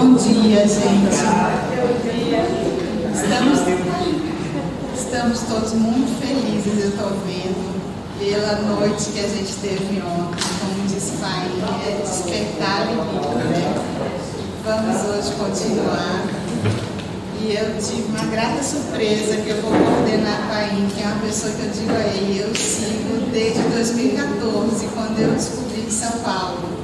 Bom dia, gente. Estamos todos muito felizes, eu estou vendo, pela noite que a gente teve ontem. Como disse Pai, é despertar a vida, né? Vamos hoje continuar. E eu tive uma grata surpresa que eu vou coordenar com a Paim, que é uma pessoa que eu digo a ele, eu sigo desde 2014, quando eu descobri de São Paulo.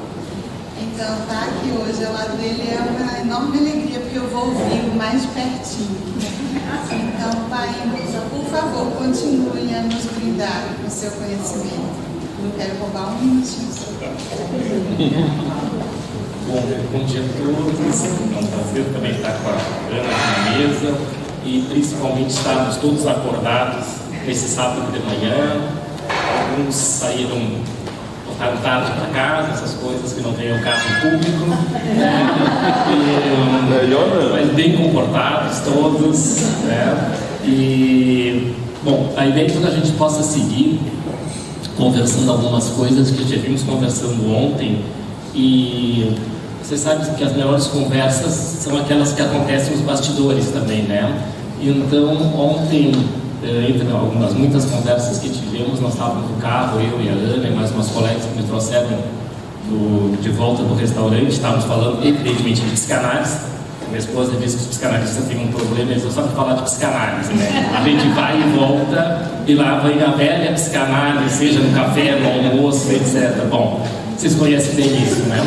Então, estar aqui hoje ao lado dele é uma enorme alegria, porque eu vou ouvi-lo mais de pertinho. Então, Pai, por favor, continue a nos brindar com o seu conhecimento. Não quero roubar um minutinho só. Bom dia a todos. É um prazer também estar com a Ana aqui na mesa e principalmente estarmos todos acordados nesse sábado de manhã. Alguns saíram tarde para casa, essas coisas que não tem o carro público, mas bem comportados todos, né? E, bom, a ideia é que a gente possa seguir conversando algumas coisas que já vimos conversando ontem, e você sabe que as melhores conversas são aquelas que acontecem nos bastidores também, né? Então, ontem, entre muitas conversas que tivemos, nós estávamos no carro, eu e a Ana e mais umas colegas que me trouxeram de volta do restaurante, estávamos falando evidentemente de psicanálise. Minha esposa disse que os psicanalistas têm um problema, eles não sabem falar de psicanálise, né? A gente vai e volta, e lá vem a velha psicanálise, seja no café, no almoço, etc. Bom, vocês conhecem bem isso, né?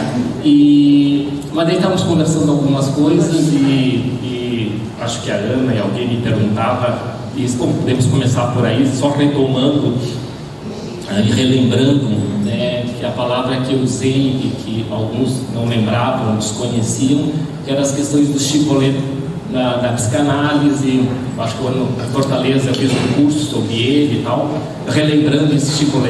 Mas daí estávamos conversando algumas coisas e acho que a Ana e alguém me perguntava, e podemos começar por aí, só retomando e relembrando, né, que a palavra que eu usei e que alguns não lembravam, desconheciam, que eram as questões do Chico da psicanálise. Acho que o Fortaleza fez um curso sobre ele e tal, relembrando esse Chico.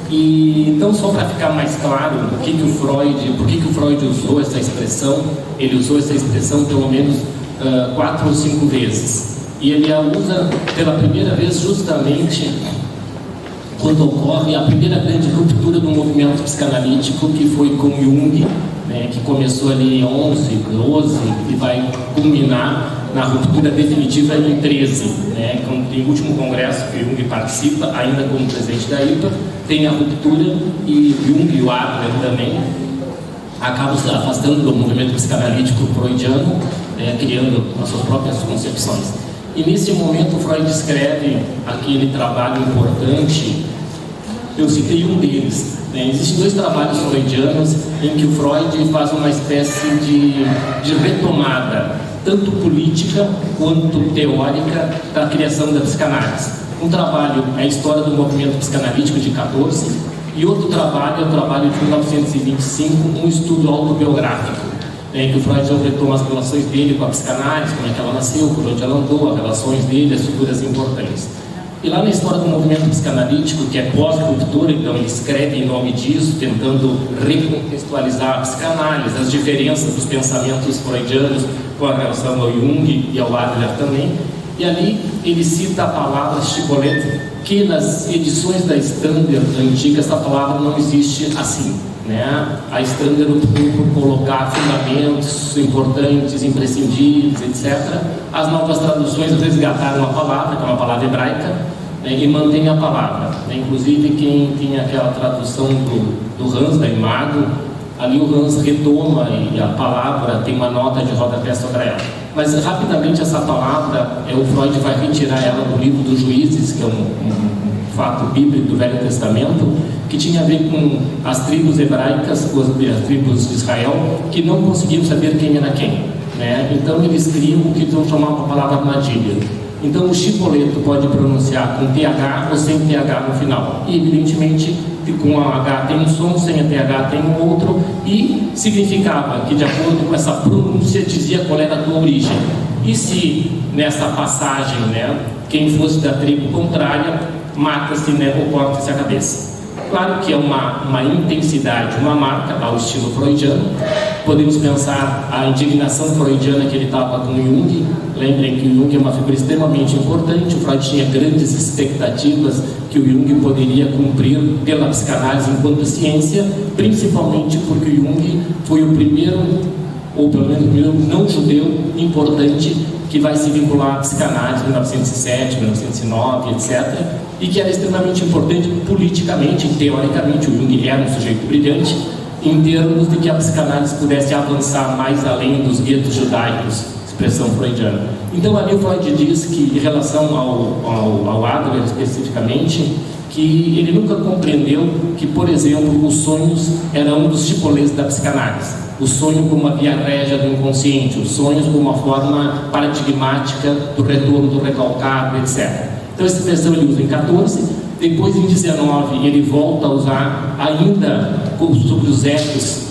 E então, só para ficar mais claro, por que o Freud usou essa expressão, ele usou essa expressão pelo menos 4 ou 5 vezes. E ele a usa pela primeira vez justamente quando ocorre a primeira grande ruptura do movimento psicanalítico, que foi com Jung, né, que começou ali em 11, 12 e vai culminar na ruptura definitiva em 13, né, tem o último congresso que Jung participa, ainda como presidente da IPA, tem a ruptura e Jung e o Adler também acabam se afastando do movimento psicanalítico freudiano, criando as suas próprias concepções. E nesse momento Freud escreve aquele trabalho importante, eu citei um deles, né? Existem 2 trabalhos freudianos em que o Freud faz uma espécie de retomada, tanto política quanto teórica, da criação da psicanálise. Um trabalho é a história do movimento psicanalítico de 14, e outro trabalho é o trabalho de 1925, um estudo autobiográfico, em que o Freud retoma as relações dele com a psicanálise, como é que ela nasceu, por onde ela andou, as relações dele, as figuras importantes. E lá na história do movimento psicanalítico, que é pós-ruptura, então ele escreve em nome disso, tentando recontextualizar a psicanálise, as diferenças dos pensamentos freudianos com a relação ao Jung e ao Adler também. E ali ele cita a palavra Chicolete, que nas edições da Stander antiga essa palavra não existe assim, né? A Stander optou por colocar fundamentos importantes, imprescindíveis, etc. As novas traduções resgataram a palavra, que é uma palavra hebraica, né, e mantém a palavra, né? Inclusive quem tinha aquela tradução do Hans, da Imago, ali o Hans retoma e a palavra tem uma nota de rodapé sobre ela. Mas rapidamente essa palavra, o Freud vai retirar ela do livro dos Juízes, que é um fato bíblico do Velho Testamento, que tinha a ver com as tribos hebraicas, as tribos de Israel, que não conseguiam saber quem era quem, né? Então eles criam o que vão chamar uma palavra armadilha. Então o Chipoleto pode pronunciar com TH ou sem TH no final. E evidentemente com a H tem um som, sem a TH tem um outro, e significava que de acordo com essa pronúncia dizia qual era a tua origem. E se nessa passagem, né, quem fosse da tribo contrária, mata-se, né, ou corta-se a cabeça. Claro que é uma intensidade, uma marca ao estilo freudiano. Podemos pensar a indignação freudiana que ele estava com Jung. Lembrem que o Jung é uma figura extremamente importante. O Freud tinha grandes expectativas que o Jung poderia cumprir pela psicanálise enquanto ciência, principalmente porque o Jung foi o primeiro ou pelo menos o primeiro não judeu importante que vai se vincular à psicanálise em 1907, 1909, etc. E que era extremamente importante politicamente, teoricamente. O Jung era um sujeito brilhante em termos de que a psicanálise pudesse avançar mais além dos guetos judaicos, expressão freudiana. Então ali o Freud diz que, em relação ao Adler especificamente, que ele nunca compreendeu que, por exemplo, os sonhos eram um dos chipolês da psicanálise. O sonho como uma via régia do inconsciente, os sonhos como uma forma paradigmática do retorno do recalcado, etc. Então essa expressão ele usa em 14, depois em 19 ele volta a usar ainda sobre os ecos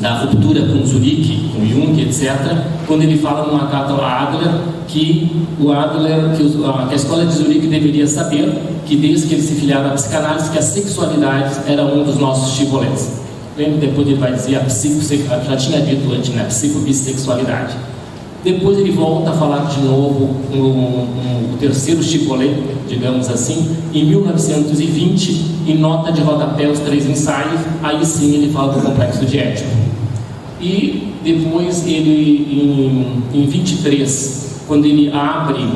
da ruptura com Zurique, com Jung, etc., quando ele fala numa carta a Adler que a escola de Zurique deveria saber que desde que ele se filiava à psicanálise, que a sexualidade era um dos nossos chibolés. Depois ele vai dizer já tinha dito antes, né, a psicobissexualidade. Depois ele volta a falar de novo o terceiro chibolé, digamos assim, em 1920, em nota de rodapé, os 3 ensaios, aí sim ele fala do complexo de Édipo. E depois ele, em 23, quando ele abre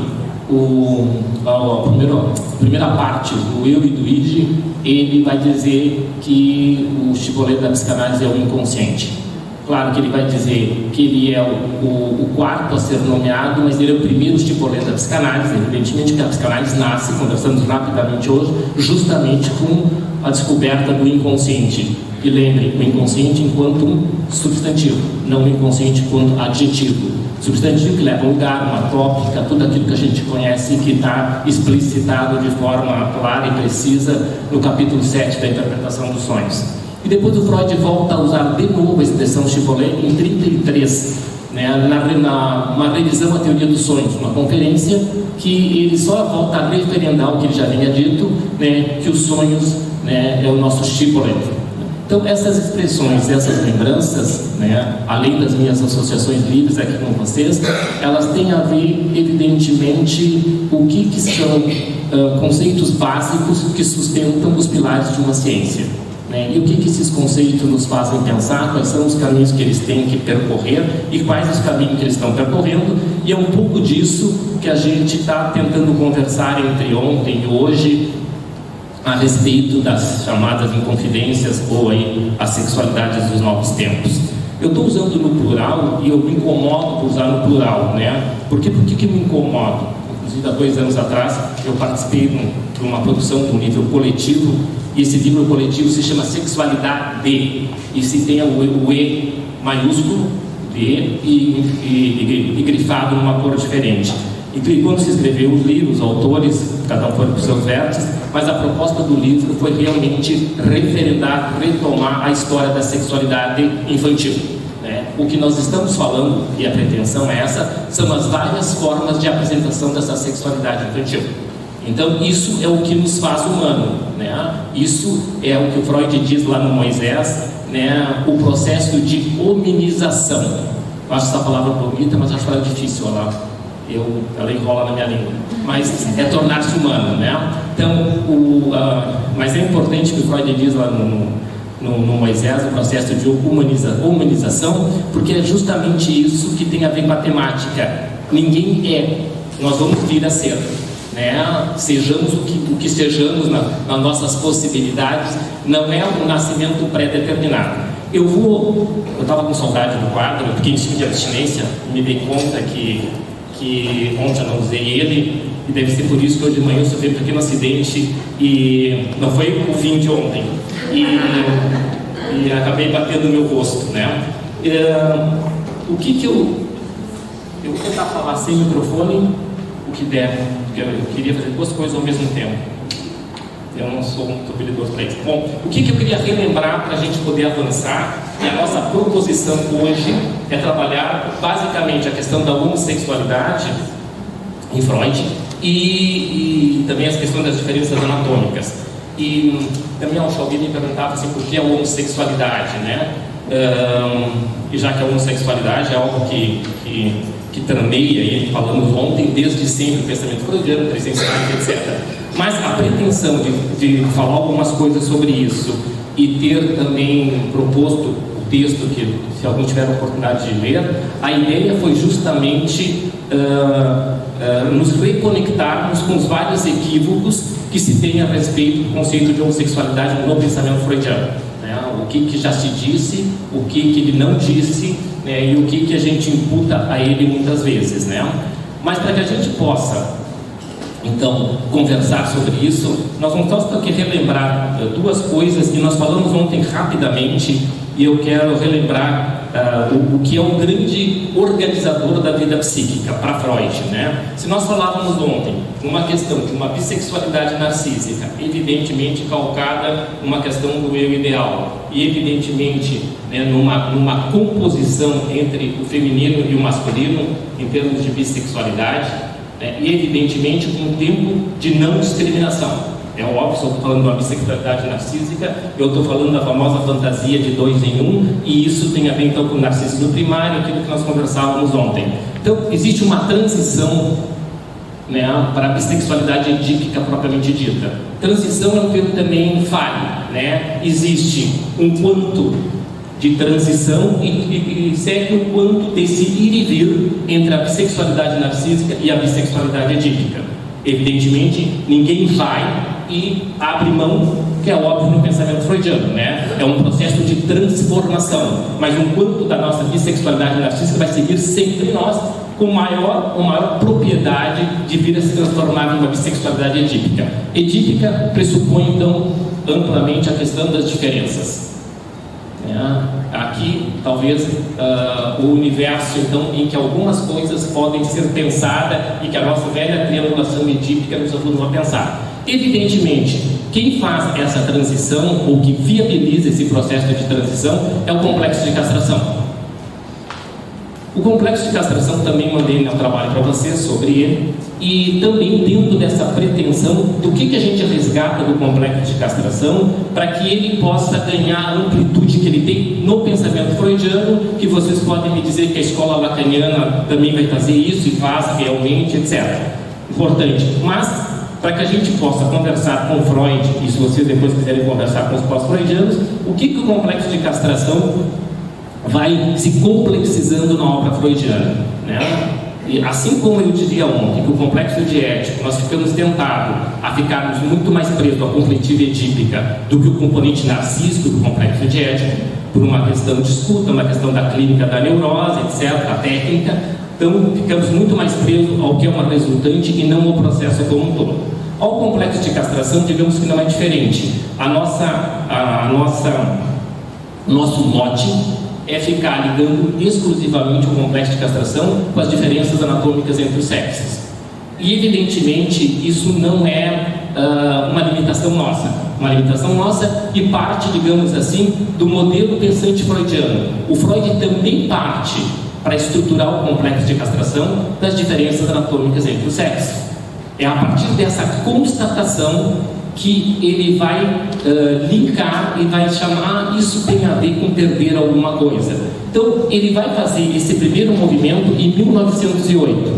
a primeira parte do eu e do id, ele vai dizer que o chibolé da psicanálise é o inconsciente. Claro que ele vai dizer que ele é o quarto a ser nomeado, mas ele é o primeiro chibolé da psicanálise. Evidentemente que a psicanálise nasce, conversamos rapidamente hoje, justamente com a descoberta do inconsciente. E lembre, o inconsciente enquanto um substantivo, não o inconsciente enquanto adjetivo. Substantivo que leva a um lugar, uma tópica, tudo aquilo que a gente conhece e que está explicitado de forma clara e precisa no capítulo 7 da interpretação dos sonhos. E depois o Freud volta a usar de novo a expressão chibolé em 33, né, uma revisão à teoria dos sonhos, uma conferência que ele só volta a referendar o que ele já havia dito, né, que os sonhos, né, é o nosso chibolé. Então essas expressões, essas lembranças, né, além das minhas associações livres aqui com vocês, elas têm a ver, evidentemente, o que são conceitos básicos que sustentam os pilares de uma ciência. E o que esses conceitos nos fazem pensar, quais são os caminhos que eles têm que percorrer e quais os caminhos que eles estão percorrendo, e é um pouco disso que a gente está tentando conversar entre ontem e hoje a respeito das chamadas inconfidências ou aí as sexualidades dos novos tempos. Eu estou usando no plural e eu me incomodo por usar no plural, né? Por que me incomodo? Inclusive há 2 anos atrás eu participei de uma produção de um livro coletivo, e esse livro coletivo se chama Sexualidade, e se tem o E maiúsculo, D, e grifado numa cor diferente. E quando se escreveu o livro, os autores, cada um foi para os seus vértices, mas a proposta do livro foi realmente referendar, retomar a história da sexualidade infantil. Né? O que nós estamos falando, e a pretensão é essa, são as várias formas de apresentação dessa sexualidade infantil. Então isso é o que nos faz humano, né? Isso é o que o Freud diz lá no Moisés, né? O processo de hominização. Eu acho essa palavra bonita, mas acho ela difícil, ela enrola na minha língua. Mas é tornar-se humano, né? Então, mas é importante que o Freud diz lá no Moisés, o processo de humanização, porque é justamente isso que tem a ver com a temática. Ninguém é, nós vamos vir a ser. Né? Sejamos o que sejamos nas nossas possibilidades, não é um nascimento pré-determinado. Eu estava com saudade do quadro, eu fiquei em cima de abstinência e me dei conta que ontem eu não usei ele, e deve ser por isso que hoje de manhã eu sofri um pequeno acidente, e não foi o fim de ontem, e acabei batendo no meu rosto, né? O que eu vou tentar falar sem microfone, o que der, porque eu queria fazer 2 coisas ao mesmo tempo. Eu não sou muito habilidoso para isso. Bom, o que eu queria relembrar para a gente poder avançar, e a nossa proposição hoje é trabalhar basicamente a questão da homossexualidade em Freud e também as questões das diferenças anatômicas. E também alguém me perguntava assim, por que a homossexualidade, né? E já que a homossexualidade é algo que permeia, e falamos ontem, desde sempre, o pensamento freudiano, presencialmente, etc. Mas a pretensão de falar algumas coisas sobre isso e ter também proposto o texto que, se alguém tiver a oportunidade de ler, a ideia foi justamente nos reconectarmos com os vários equívocos que se tem a respeito do conceito de homossexualidade no pensamento freudiano, né? O que já se disse, o que ele não disse, né? E o que a gente imputa a ele muitas vezes, né? Mas para que a gente possa, então, conversar sobre isso, nós vamos só aqui relembrar duas coisas que nós falamos ontem rapidamente, e eu quero relembrar o que é um grande organizador da vida psíquica para Freud, né? Se nós falávamos ontem numa questão de uma bissexualidade narcísica, evidentemente calcada numa questão do eu ideal, e evidentemente, né, numa composição entre o feminino e o masculino em termos de bissexualidade, e evidentemente com um tempo de não discriminação. É óbvio, se eu estou falando de uma bissexualidade narcísica, eu estou falando da famosa fantasia de 2 em 1, e isso tem a ver então com o narcisismo primário, aquilo que nós conversávamos ontem. Então, existe uma transição, né, para a bissexualidade edípica propriamente dita. Transição é um termo também falho, né? Existe um quanto de transição e segue um quanto desse ir e vir entre a bissexualidade narcísica e a bissexualidade edípica. Evidentemente, ninguém vai e abre mão, que é óbvio no pensamento freudiano, né? É um processo de transformação, mas um quanto da nossa bissexualidade narcísica vai seguir sempre nós com maior propriedade de vir a se transformar em uma bissexualidade edípica. Edípica pressupõe, então, amplamente a questão das diferenças. Aqui, talvez, o universo, então, em que algumas coisas podem ser pensadas e que a nossa velha triangulação edípica nos ajuda a pensar. Evidentemente, quem faz essa transição, ou que viabiliza esse processo de transição, é o complexo de castração. O complexo de castração também mandei meu trabalho para vocês sobre ele, e também dentro dessa pretensão do que a gente resgata do complexo de castração para que ele possa ganhar a amplitude que ele tem no pensamento freudiano, que vocês podem me dizer que a escola lacaniana também vai fazer isso e faz realmente, etc. Importante, mas para que a gente possa conversar com Freud, e se vocês depois quiserem conversar com os pós-freudianos, o que o complexo de castração vai se complexizando na obra freudiana, né? E assim como eu dizia ontem, que o complexo diético, nós ficamos tentados a ficarmos muito mais presos à conflitiva edípica do que o componente narcísico do complexo diético, por uma questão de escuta, uma questão da clínica da neurose, etc., a técnica, então ficamos muito mais presos ao que é uma resultante e não ao processo como um todo. Ao complexo de castração, digamos que não é diferente. Nosso mote é ficar ligando exclusivamente o complexo de castração com as diferenças anatômicas entre os sexos. E, evidentemente, isso não é uma limitação nossa e parte, digamos assim, do modelo pensante freudiano. O Freud também parte para estruturar o complexo de castração das diferenças anatômicas entre os sexos. É a partir dessa constatação que ele vai linkar e vai chamar isso tem a ver com perder alguma coisa. Então, ele vai fazer esse primeiro movimento em 1908,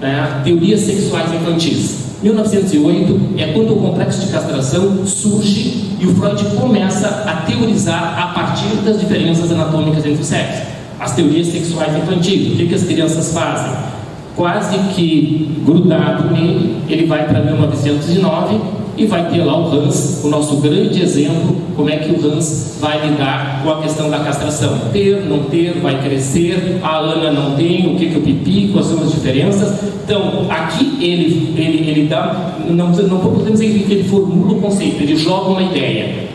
né? Teorias sexuais infantis. 1908 é quando o complexo de castração surge e o Freud começa a teorizar a partir das diferenças anatômicas entre os sexos. As teorias sexuais infantis, o que as crianças fazem? Quase que grudado nele, ele vai para 1909 e vai ter lá o Hans, o nosso grande exemplo, como é que o Hans vai lidar com a questão da castração. Ter, não ter, vai crescer, a Ana não tem, o que o pipi, quais são as diferenças. Então, aqui ele dá, não podemos dizer que ele formula o conceito, ele joga uma ideia.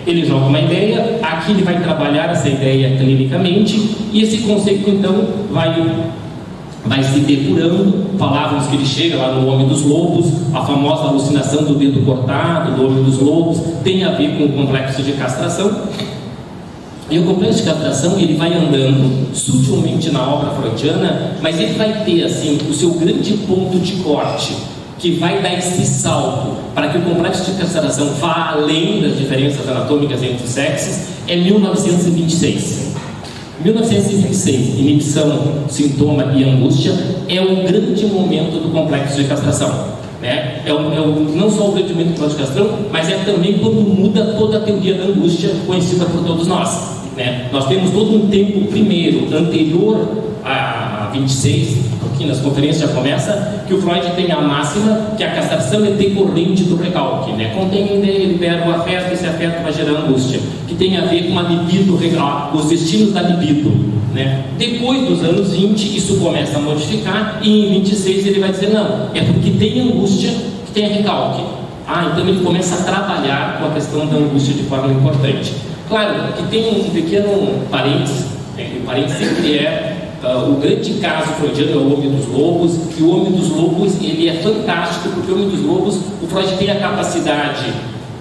Aqui ele vai trabalhar essa ideia clinicamente, e esse conceito, então, vai se depurando. Falávamos que ele chega lá no Homem dos Lobos, a famosa alucinação do dedo cortado do Homem dos Lobos, tem a ver com o complexo de castração. E o complexo de castração, ele vai andando sutilmente na obra freudiana, mas ele vai ter, assim, o seu grande ponto de corte, que vai dar esse salto para que o complexo de castração vá além das diferenças anatômicas entre os sexos, é 1926. 1926, inibição, sintoma e angústia, é o grande momento do complexo de castração, né? Não só o grande momento do complexo de castração, mas é também quando muda toda a teoria da angústia conhecida por todos nós. né? Nós temos todo um tempo primeiro, anterior a 26, aqui nas conferências já começa, que o Freud tem a máxima que a castração é decorrente do recalque, né? Contém em ideia, libera o afeto, esse afeto vai gerar angústia, que tem a ver com a libido, os destinos da libido, né? Depois dos anos 20, isso começa a modificar, e em 26 ele vai dizer, não, é porque tem angústia que tem recalque. Então ele começa a trabalhar com a questão da angústia de forma importante. Claro que tem um pequeno parênteses, né? O parênteses sempre é o grande caso freudiano é o Homem dos Lobos, e o Homem dos Lobos ele é fantástico, porque o Homem dos Lobos, o Freud tem a capacidade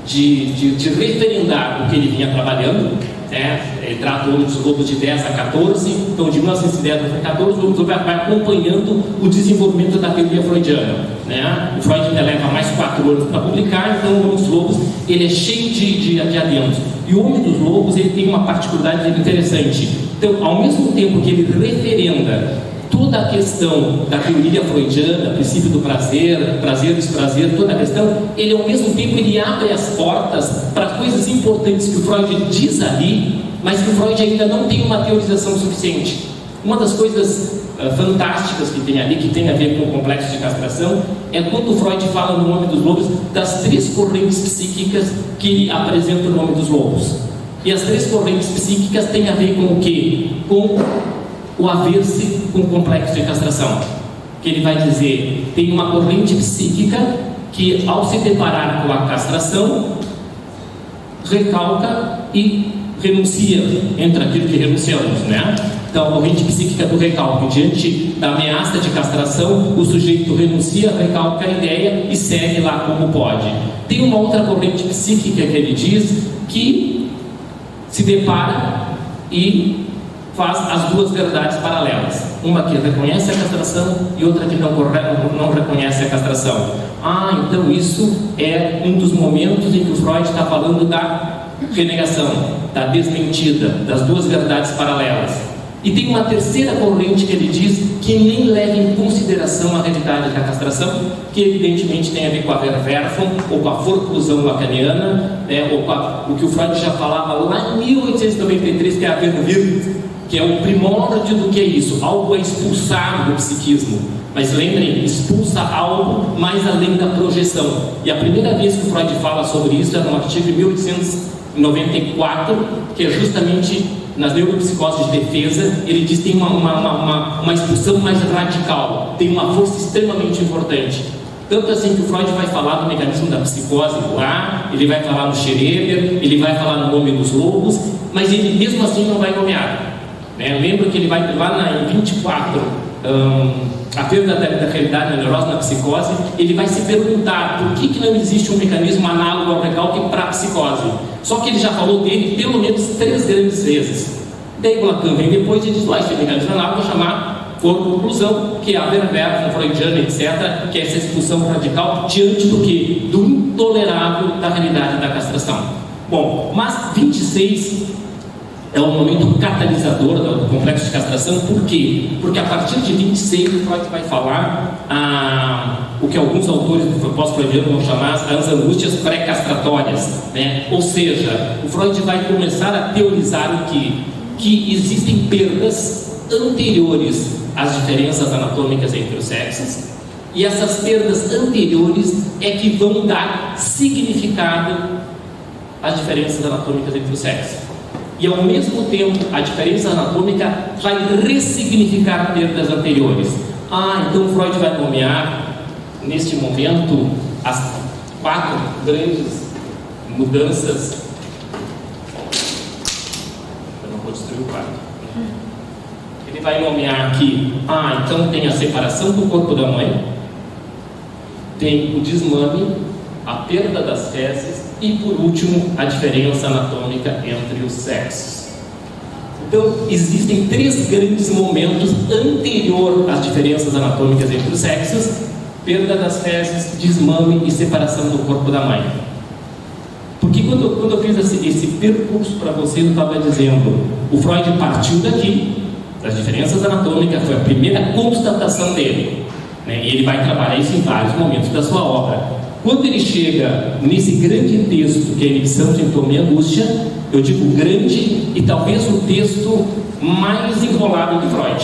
de referendar o que ele vinha trabalhando, né? Ele trata o Homem dos Lobos de 10 a 14, então de 1910 a 14, o Homem dos Lobos vai acompanhando o desenvolvimento da teoria freudiana, né? O Freud ainda leva mais 4 anos para publicar, então o Homem dos Lobos ele é cheio de adendos. E o Homem dos Lobos ele tem uma particularidade interessante. Então, ao mesmo tempo que ele referenda toda a questão da teoria freudiana, princípio do prazer, desprazer, toda a questão, ele ao mesmo tempo ele abre as portas para coisas importantes que o Freud diz ali, mas que o Freud ainda não tem uma teorização suficiente. Uma das coisas fantásticas que tem ali, que tem a ver com o complexo de castração, é quando o Freud fala no Homem dos Lobos das 3 correntes psíquicas que ele apresenta no Homem dos Lobos. E as 3 correntes psíquicas têm a ver com o quê? Com o haver-se com o complexo de castração. Que ele vai dizer, tem uma corrente psíquica que, ao se deparar com a castração, recalca e renuncia, entre aquilo que renunciamos, né? Então, a corrente psíquica do recalque, diante da ameaça de castração, o sujeito renuncia, recalca a ideia e segue lá como pode. Tem uma outra corrente psíquica que ele diz que se depara e faz as 2 verdades paralelas. Uma que reconhece a castração e outra que não reconhece a castração. Então isso é um dos momentos em que o Freud está falando da renegação, da desmentida, das 2 verdades paralelas. E tem uma terceira corrente que ele diz que nem leva em consideração a realidade da castração, que evidentemente tem a ver com a Verwerfung, ou com a forclusão lacaniana, né, ou com o que o Freud já falava lá em 1893, que é a Verwirkung, que é o primórdio do que é isso, algo é expulsado do psiquismo. Mas lembrem, expulsa algo mais além da projeção. E a primeira vez que o Freud fala sobre isso é no artigo de 1894, que é justamente nas neuropsicoses de defesa. Ele diz que tem uma expulsão mais radical, tem uma força extremamente importante. Tanto assim que o Freud vai falar do mecanismo da psicose lá, ele vai falar no Schroeder, ele vai falar no Homem dos Lobos, mas ele mesmo assim não vai nomear. Lembra que ele vai lá em 24, a perda da realidade na neurose, na psicose, ele vai se perguntar por que não existe um mecanismo análogo ao recalque para a psicose. Só que ele já falou dele pelo menos 3 grandes vezes. Daí o Lacan vem depois e diz, esse mecanismo análogo vou chamar conclusão, que é a Verwerfung freudiana, etc., que é essa expulsão radical diante do quê? Do intolerável da realidade da castração. Bom, mas 26 é um momento catalisador do complexo de castração. Por quê? Porque a partir de 26 o Freud vai falar o que alguns autores do pós-freudiano vão chamar as angústias pré-castratórias, né? Ou seja, o Freud vai começar a teorizar o que existem perdas anteriores às diferenças anatômicas entre os sexos, e essas perdas anteriores é que vão dar significado às diferenças anatômicas entre os sexos. E ao mesmo tempo, a diferença anatômica vai ressignificar perdas anteriores. Então Freud vai nomear, neste momento, as 4 grandes mudanças. Eu não vou destruir o quadro. Ele vai nomear aqui, então tem a separação do corpo da mãe, tem o desmame, a perda das fezes, e por último, a diferença anatômica entre os sexos. Então, existem 3 grandes momentos anterior às diferenças anatômicas entre os sexos: perda das fezes, desmame e separação do corpo da mãe. Porque quando eu fiz esse percurso para vocês, eu estava dizendo, o Freud partiu daqui, das diferenças anatômicas, foi a primeira constatação dele, né? E ele vai trabalhar isso em vários momentos da sua obra. Quando ele chega nesse grande texto que é a inibição, sintoma e angústia, eu digo grande e talvez o texto mais enrolado de Freud.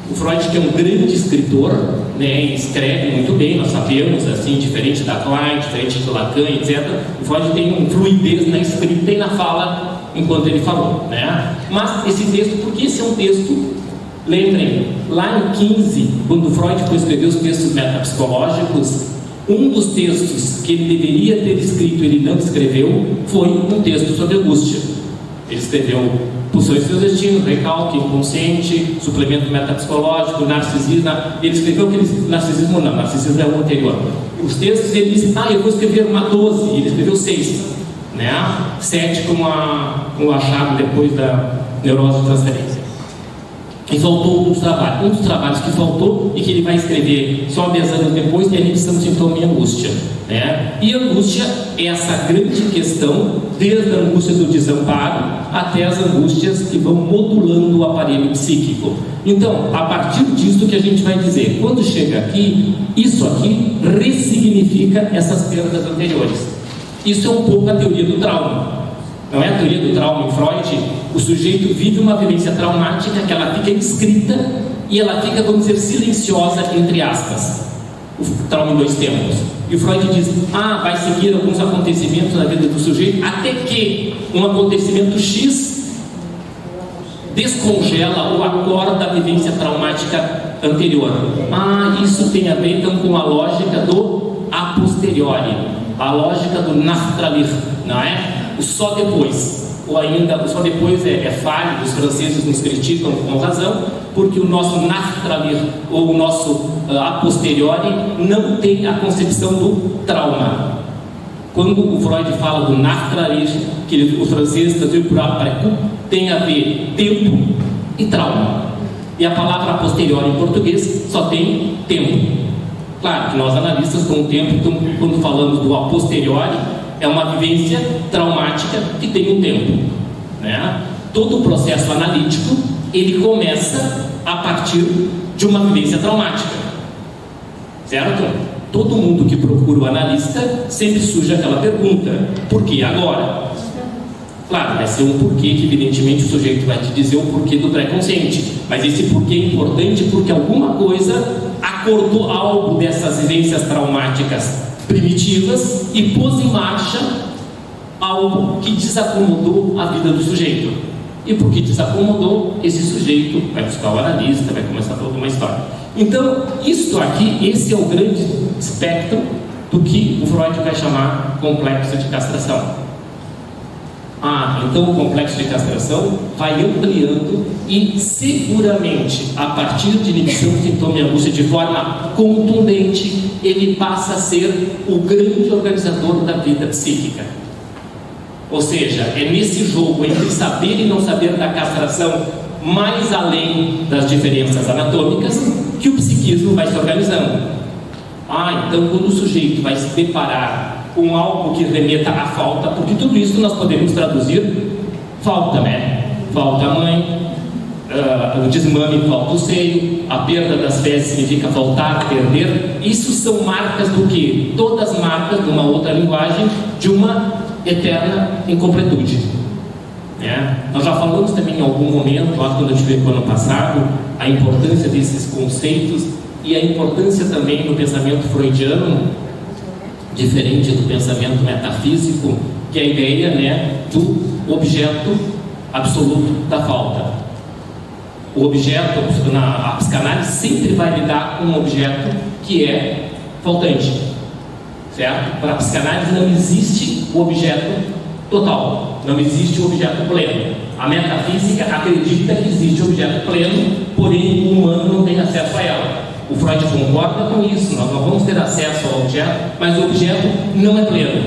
O Freud, que é um grande escritor, né, escreve muito bem, nós sabemos, assim, diferente da Klein, diferente do Lacan, etc. O Freud tem uma fluidez na escrita e na fala enquanto ele falou, né? Mas esse texto, porque esse é um texto, lembrem, lá em 15, quando Freud foi escrever os textos metapsicológicos, um dos textos que ele deveria ter escrito, ele não escreveu, foi um texto sobre angústia. Ele escreveu Pulsões Sugestivo, Recalque, Inconsciente, Suplemento Metapsicológico, Narcisismo. Ele escreveu aquele narcisismo, não, narcisismo é o anterior. Os textos, ele disse, eu vou escrever uma 12, e ele escreveu 6, né? 7 com o achado depois da neurose de transferência. E faltou um dos trabalhos que faltou e que ele vai escrever só 10 anos depois é a inibição, sintoma e angústia, né? E angústia é essa grande questão, desde a angústia do desamparo até as angústias que vão modulando o aparelho psíquico. Então, a partir disso que a gente vai dizer, quando chega aqui, isso aqui ressignifica essas perdas anteriores. Isso é um pouco a teoria do trauma. Não é a teoria do trauma em Freud? O sujeito vive uma vivência traumática que ela fica inscrita e ela fica, vamos dizer, silenciosa, entre aspas. O trauma em 2 tempos. E o Freud diz, vai seguir alguns acontecimentos na vida do sujeito até que um acontecimento X descongela ou acorda a vivência traumática anterior. Isso tem a ver então com a lógica do a posteriori, a lógica do nachtralir, não é? O só depois, ou ainda o só depois é falho, os franceses nos criticam com razão, porque o nosso nachtralir, ou o nosso a posteriori, não tem a concepção do trauma. Quando o Freud fala do nachtralir, que os franceses traduziram por après-coup, tem a ver tempo e trauma. E a palavra a posteriori em português só tem tempo. Claro que nós analistas com o tempo, quando falamos do a posteriori, é uma vivência traumática que tem um tempo, né? Todo o processo analítico, ele começa a partir de uma vivência traumática, certo? Todo mundo que procura o analista sempre surge aquela pergunta, por que agora? Claro, vai ser um porquê que evidentemente o sujeito vai te dizer o porquê do pré-consciente, mas esse porquê é importante porque alguma coisa acordou algo dessas vivências traumáticas primitivas e pôs em marcha algo que desacomodou a vida do sujeito. E porque desacomodou, esse sujeito vai buscar o analista, vai começar toda uma história. Então, isto aqui, esse é o grande espectro do que o Freud vai chamar complexo de castração. Então o complexo de castração vai ampliando e seguramente, a partir de inibição, sintoma e angústia de forma contundente, ele passa a ser o grande organizador da vida psíquica. Ou seja, é nesse jogo entre saber e não saber da castração, mais além das diferenças anatômicas, que o psiquismo vai se organizando. Então quando o sujeito vai se deparar com algo que remeta à falta, porque tudo isso nós podemos traduzir falta, né? Falta a mãe, o desmame falta o seio, a perda das fezes significa faltar, perder. Isso são marcas do quê? Todas marcas, numa outra linguagem, de uma eterna incompletude. Nós já falamos também em algum momento, lá quando a gente veio no ano passado, a importância desses conceitos e a importância também do pensamento freudiano, diferente do pensamento metafísico, que é a ideia, do objeto absoluto da falta. O objeto, a psicanálise sempre vai lidar com um objeto que é faltante, certo? Para a psicanálise não existe o objeto total, não existe o objeto pleno. A metafísica acredita que existe o objeto pleno, porém o humano não tem acesso a ela. O Freud concorda com isso, nós não vamos ter acesso ao objeto, mas o objeto não é pleno.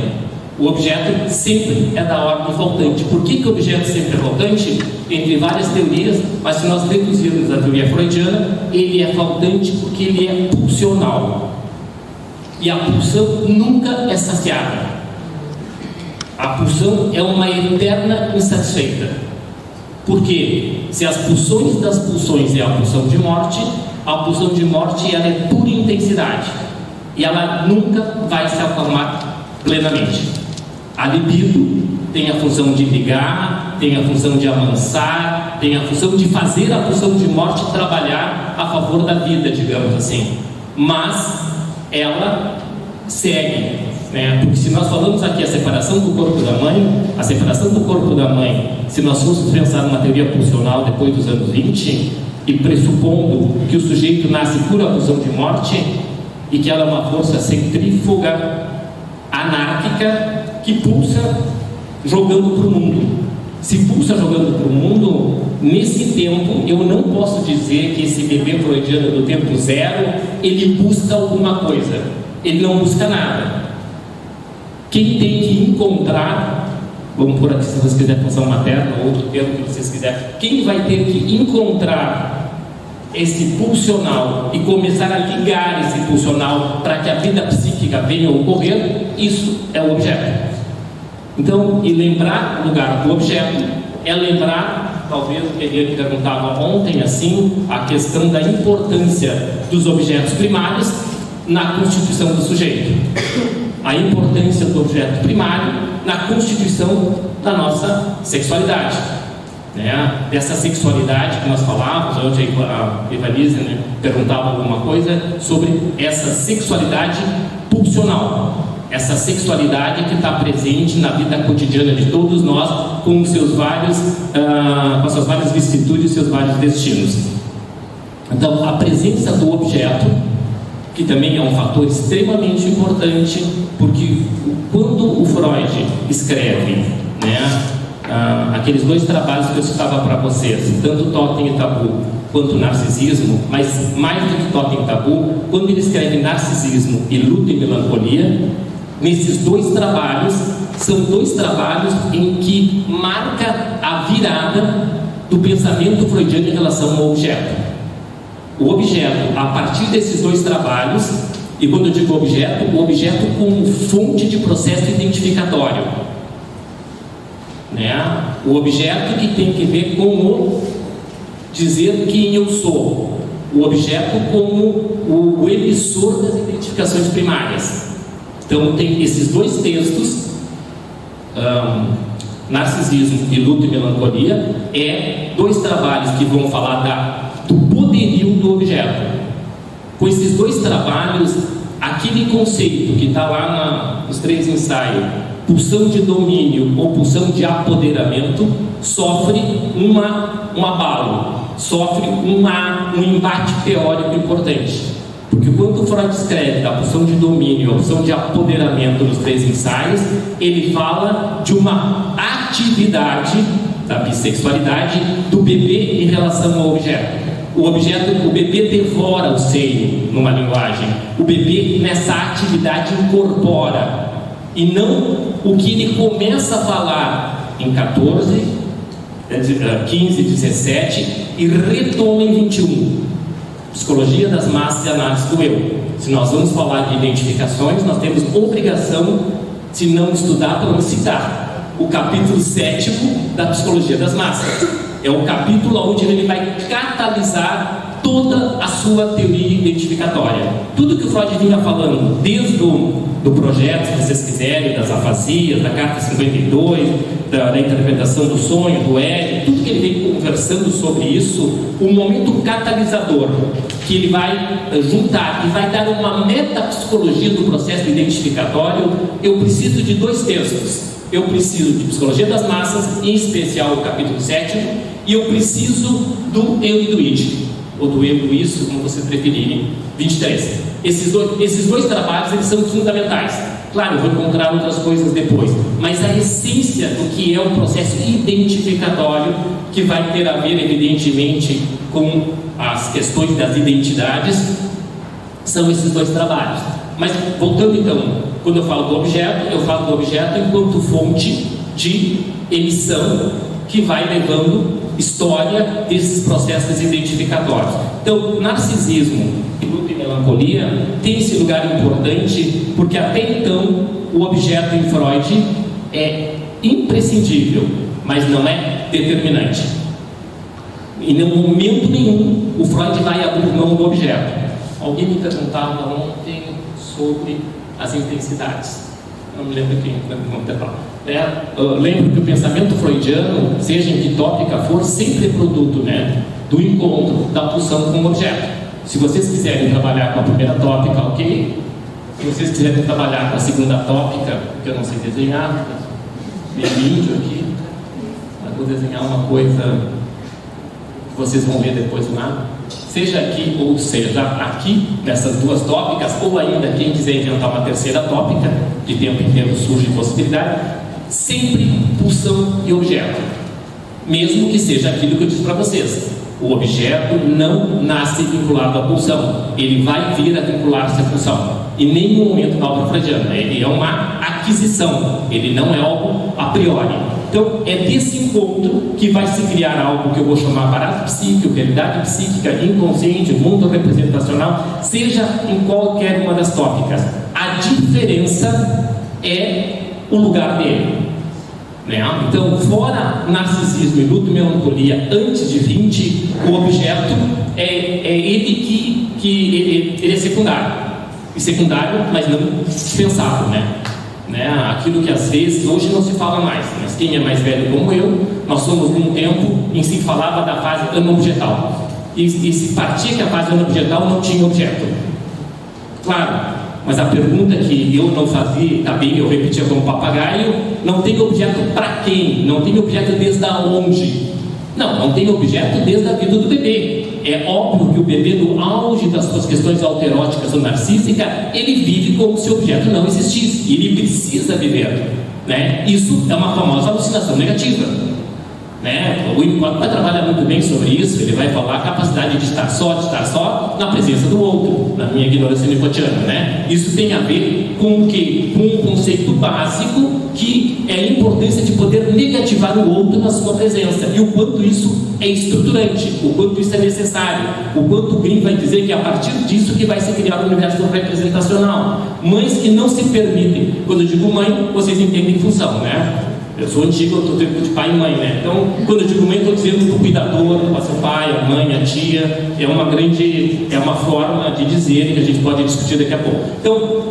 O objeto sempre é da ordem faltante. Por que o objeto sempre é faltante? Entre várias teorias, mas se nós reduzirmos a teoria freudiana, ele é faltante porque ele é pulsional. E a pulsão nunca é saciada. A pulsão é uma eterna insatisfeita. Porque se as pulsões das pulsões é a pulsão de morte, ela é pura intensidade. e ela nunca vai se acalmar plenamente. A libido tem a função de ligar, tem a função de amansar, tem a função de fazer a função de morte trabalhar a favor da vida, digamos assim. Mas ela segue, né? Porque se nós falamos aqui a separação do corpo da mãe, a separação do corpo da mãe, se nós formos pensar numa teoria pulsional depois dos anos 20, e pressupondo que o sujeito nasce por a pulsão de morte e que ela é uma força centrífuga, anárquica, que pulsa jogando para o mundo. Se pulsa jogando para o mundo, nesse tempo, eu não posso dizer que esse bebê freudiano do tempo zero, ele busca alguma coisa. Ele não busca nada. Quem tem que encontrar, vamos por aqui se vocês quiserem função materna, ou outro termo que vocês quiserem, quem vai ter que encontrar esse pulsional e começar a ligar esse pulsional para que a vida psíquica venha a ocorrer, isso é o objeto. Então, e lembrar o lugar do objeto é lembrar, talvez o que ele perguntava ontem, assim, a questão da importância dos objetos primários na constituição do sujeito. A importância do objeto primário na constituição da nossa sexualidade, né? Dessa sexualidade que nós falávamos, onde a Evanise, né, perguntava alguma coisa sobre essa sexualidade pulsional. Essa sexualidade que está presente na vida cotidiana de todos nós, com os seus vários, com as suas várias vicissitudes e seus vários destinos. Então, a presença do objeto, que também é um fator extremamente importante, porque quando o Freud escreve, né, aqueles dois trabalhos que eu citava para vocês, tanto Totem e Tabu quanto Narcisismo, mas mais do que Totem e Tabu, quando ele escreve Narcisismo e Luto e Melancolia, nesses dois trabalhos, são dois trabalhos em que marca a virada do pensamento freudiano em relação ao objeto. O objeto, a partir desses dois trabalhos, e quando eu digo objeto, o objeto como fonte de processo identificatório, né? O objeto que tem que ver com o dizer quem eu sou, o objeto como o emissor das identificações primárias. Então tem esses dois textos, Narcisismo e Luto e Melancolia, dois trabalhos que vão falar do poderio do objeto. Com esses dois trabalhos, aquele conceito que está lá nos 3 ensaios, pulsão de domínio ou pulsão de apoderamento, sofre um abalo, sofre um embate teórico importante. Porque quando o Freud escreve da pulsão de domínio, a pulsão de apoderamento nos 3 ensaios, ele fala de uma atividade da bissexualidade do bebê em relação ao objeto. O bebê devora o seio numa linguagem. O bebê nessa atividade incorpora. E não o que ele começa a falar em 14, 15, 17 e retoma em 21. Psicologia das massas e análise do eu. Se nós vamos falar de identificações, nós temos obrigação, se não estudar, pelo menos citar o capítulo 7º da Psicologia das Massas. É o capítulo onde ele vai catalisar toda a sua teoria identificatória. Tudo que o Freud vinha falando, desde do projeto, se vocês quiserem, das afasias, da carta 52, da interpretação do sonho, do ego, tudo que ele vem conversando sobre isso, o momento catalisador que ele vai juntar e vai dar uma metapsicologia do processo identificatório. Eu preciso de 2 textos. Eu preciso de Psicologia das Massas, em especial o capítulo 7º, e eu preciso do eu e do id, ou do eu e do isso, como vocês preferirem, 23. Esses dois trabalhos, eles são fundamentais. Claro, eu vou encontrar outras coisas depois, mas a essência do que é o processo identificatório, que vai ter a ver, evidentemente, com as questões das identidades, são esses 2 trabalhos. Mas, voltando então, quando eu falo do objeto enquanto fonte de emissão que vai levando história desses processos identificatórios. Então, Narcisismo e Luto e Melancolia tem esse lugar importante, porque até então o objeto em Freud é imprescindível, mas não é determinante. E em momento nenhum o Freud vai abrir mão do objeto. Alguém me perguntava ontem sobre as intensidades. Não me lembro quem lembro que o pensamento freudiano, seja em que tópica for, sempre é produto, né, do encontro da pulsão com o objeto. Se vocês quiserem trabalhar com a primeira tópica, ok. Se vocês quiserem trabalhar com a segunda tópica, que eu não sei desenhar, meio índio aqui, mas vou desenhar uma coisa que vocês vão ver depois lá. Seja aqui ou seja aqui, nessas duas tópicas, ou ainda quem quiser inventar uma terceira tópica, de tempo em tempo surge possibilidade, sempre pulsão e objeto. Mesmo que seja aquilo que eu disse para vocês. O objeto não nasce vinculado à pulsão, ele vai vir a vincular-se à pulsão. Em nenhum momento na obra freudiana, ele é uma aquisição, ele não é algo a priori. Então, é desse encontro que vai se criar algo que eu vou chamar aparato psíquico, realidade psíquica, inconsciente, mundo representacional, seja em qualquer uma das tópicas. A diferença é o lugar dele. Né? Então, fora narcisismo e luto e melancolia antes de 20, o objeto é ele que ele é secundário. E secundário, mas não dispensável, né? Aquilo que às vezes hoje não se fala mais, mas quem é mais velho como eu, nós somos num tempo em que se falava da fase anobjetal e se partia que a fase anobjetal não tinha objeto, claro, mas a pergunta que eu não fazia, também eu repetia como papagaio: não tem objeto para quem? Não tem objeto desde onde? Não tem objeto desde a vida do bebê. É óbvio que o bebê, no auge das suas questões autoeróticas ou narcísicas, ele vive como se o objeto não existisse, e ele precisa viver, né? Isso é uma famosa alucinação negativa, né? O Winnicott vai trabalhar muito bem sobre isso. Ele vai falar a capacidade de estar só na presença do outro, na minha ignorância winnicottiana, né? Isso tem a ver com o quê? Com um conceito básico que é a importância de poder negativar o outro na sua presença, e o quanto isso é estruturante, o quanto isso é necessário, o quanto o Grimm vai dizer que é a partir disso que vai se criar o universo representacional. Mães que não se permitem, quando eu digo mãe, vocês entendem função, né? Eu sou antigo, eu estou tempo de pai e mãe, né? Então, quando eu digo mãe, estou dizendo do cuidador, do seu pai, a mãe, a tia. É uma forma de dizer que a gente pode discutir daqui a pouco. Então,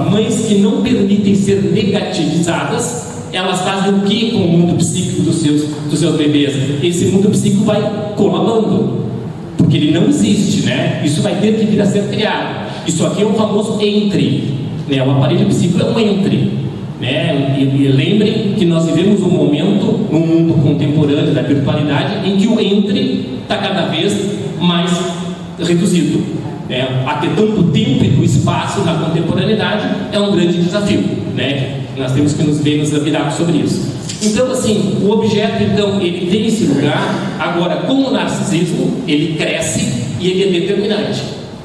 mães que não permitem ser negativizadas, elas fazem o que com o mundo psíquico dos seus bebês? Esse mundo psíquico vai colabando, porque ele não existe, né? Isso vai ter que vir a ser criado. Isso aqui é o famoso entre, né? O aparelho psíquico é um entre. Né? E lembrem que nós vivemos um momento no mundo contemporâneo da virtualidade em que o entre está cada vez mais reduzido, né? A ter tanto tempo e do espaço na contemporaneidade é um grande desafio, né? Nós temos que nos virar sobre isso. Então, assim, o objeto, então, ele tem esse lugar. Agora, com o narcisismo, ele cresce e ele é determinante.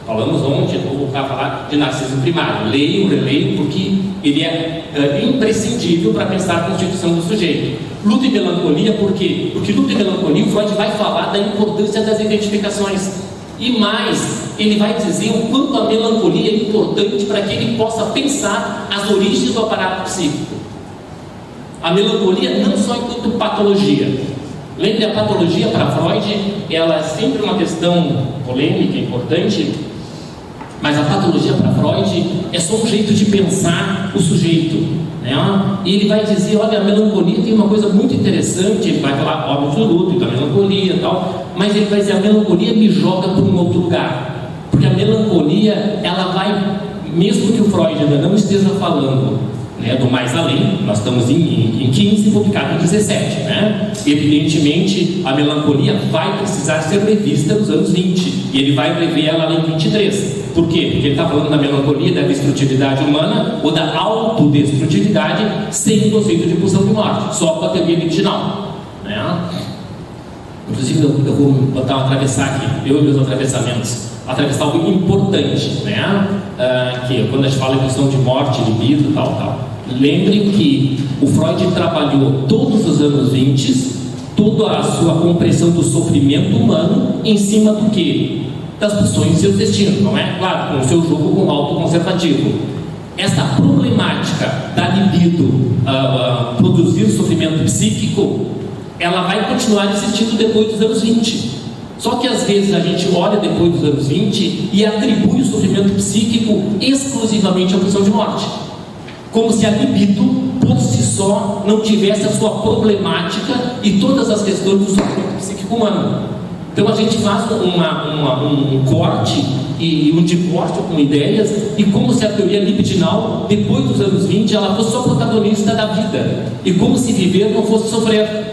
Falamos ontem, vou voltar a falar de narcisismo primário. Leio, releio, porque ele é imprescindível para pensar a constituição do sujeito. Luto e melancolia, por quê? Porque luto e melancolia, o Freud vai falar da importância das identificações. E mais, ele vai dizer o quanto a melancolia é importante para que ele possa pensar as origens do aparato psíquico. A melancolia não só enquanto patologia. Lembre, a patologia para Freud, ela é sempre uma questão polêmica, importante. Mas a patologia para Freud é só um jeito de pensar o sujeito, né? E ele vai dizer, olha, a melancolia tem uma coisa muito interessante. Ele vai falar, óbvio, do luto, da melancolia e tal, mas ele vai dizer, a melancolia me joga para um outro lugar, porque a melancolia, ela vai, mesmo que o Freud ainda não esteja falando, né, do mais além, nós estamos em 15, publicado em 17, né? Evidentemente, a melancolia vai precisar ser revista nos anos 20, e ele vai rever ela lá em 23. Por quê? Porque ele está falando da melancolia, da destrutividade humana ou da autodestrutividade sem o conceito de pulsão de morte, só com a teoria original, né? Inclusive, eu vou botar atravessar aqui, eu e meus atravessamentos, atravessar algo importante, né? Que quando a gente fala em questão de morte, libido, tal. Lembrem que o Freud trabalhou todos os anos 20, toda a sua compreensão do sofrimento humano em cima do quê? Das pulsões e seus destinos, não é? Claro, com o seu jogo com o autoconservativo. Essa problemática da libido produzir sofrimento psíquico, ela vai continuar existindo depois dos anos 20. Só que às vezes a gente olha depois dos anos 20 e atribui o sofrimento psíquico exclusivamente à pulsão de morte, como se a libido por si só não tivesse a sua problemática e todas as questões do sofrimento psíquico humano. Então a gente faz um corte e um divórcio com ideias, e como se a teoria libidinal, depois dos anos 20, ela fosse só protagonista da vida, e como se viver não fosse sofrer.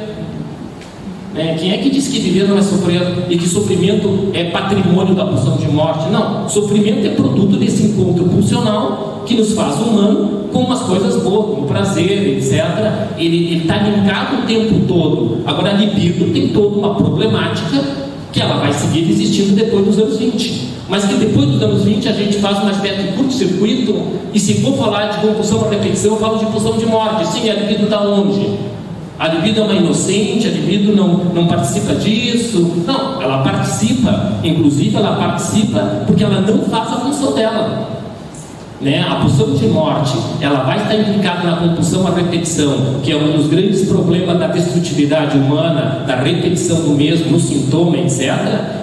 Quem é que diz que viver não é sofrer e que sofrimento é patrimônio da pulsão de morte? Não, sofrimento é produto desse encontro pulsional que nos faz humano com umas coisas boas, como prazer, etc. Ele está linkado o tempo todo. Agora a libido tem toda uma problemática que ela vai seguir existindo depois dos anos 20. Mas que depois dos anos 20 a gente faz uma espécie de curto-circuito, e se for falar de compulsão para repetição, eu falo de pulsão de morte. Sim, a libido está onde? A libido é uma inocente, a libido não participa disso. Não, ela participa, inclusive ela participa porque ela não faz a função dela. A pulsão de morte, ela vai estar implicada na compulsão à repetição, que é um dos grandes problemas da destrutividade humana, da repetição do mesmo, no sintoma, etc.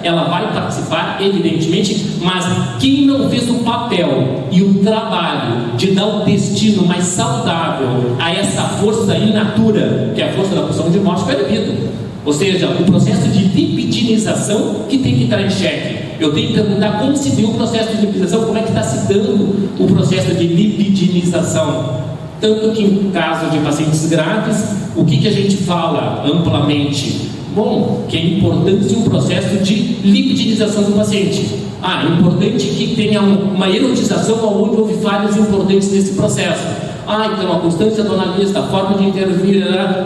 Ela vai participar, evidentemente, mas quem não fez o papel e o trabalho de dar um destino mais saudável a essa força in natura, que é a força da pulsão de morte, foi a libido. Ou seja, o processo de libidinização que tem que estar em xeque. Eu tenho que perguntar como se deu o processo de libidização, como é que está se dando o processo de libidinização. Tanto que em caso de pacientes graves, o que a gente fala amplamente? Bom, que é importante um processo de libidinização do paciente. É importante que tenha uma erotização onde houve falhas importantes nesse processo. Então a constância do analista, a forma de intervir,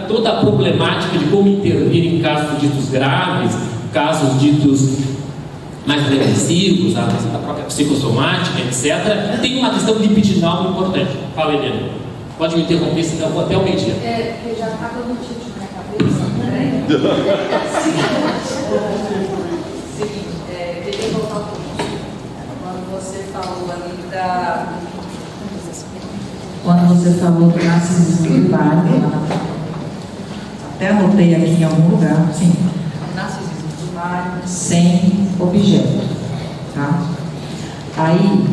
toda a problemática de como intervir em casos ditos graves, casos ditos mais regressivos, a questão da própria psicossomática, etc. Tem uma questão lipidinal importante. Fala, Helena. Pode me interromper, senão eu vou até o meio-dia. Já está dando tiro na minha cabeça. Seguinte, queria voltar um pouquinho quando você falou ali da... Quando você falou do narcisismo primário, até anotei aqui em algum lugar, sim. Narcisismo primário sem objeto, tá? Aí,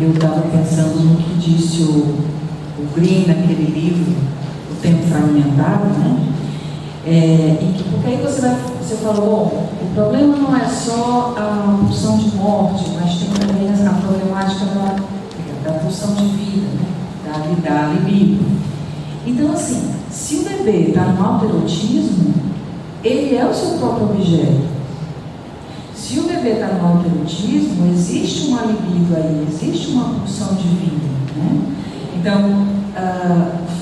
eu estava pensando no que disse o Green naquele livro, O Tempo Fragmentado, né? Porque aí você falou, o problema não é só a pulsão de morte, mas tem também a problemática da pulsão de vida, né? da libido. Então, assim, se o bebê está no autoerotismo, ele é o seu próprio objeto. Se o bebê está no autoerotismo, existe uma libido aí, existe uma pulsão de vida, né? Então,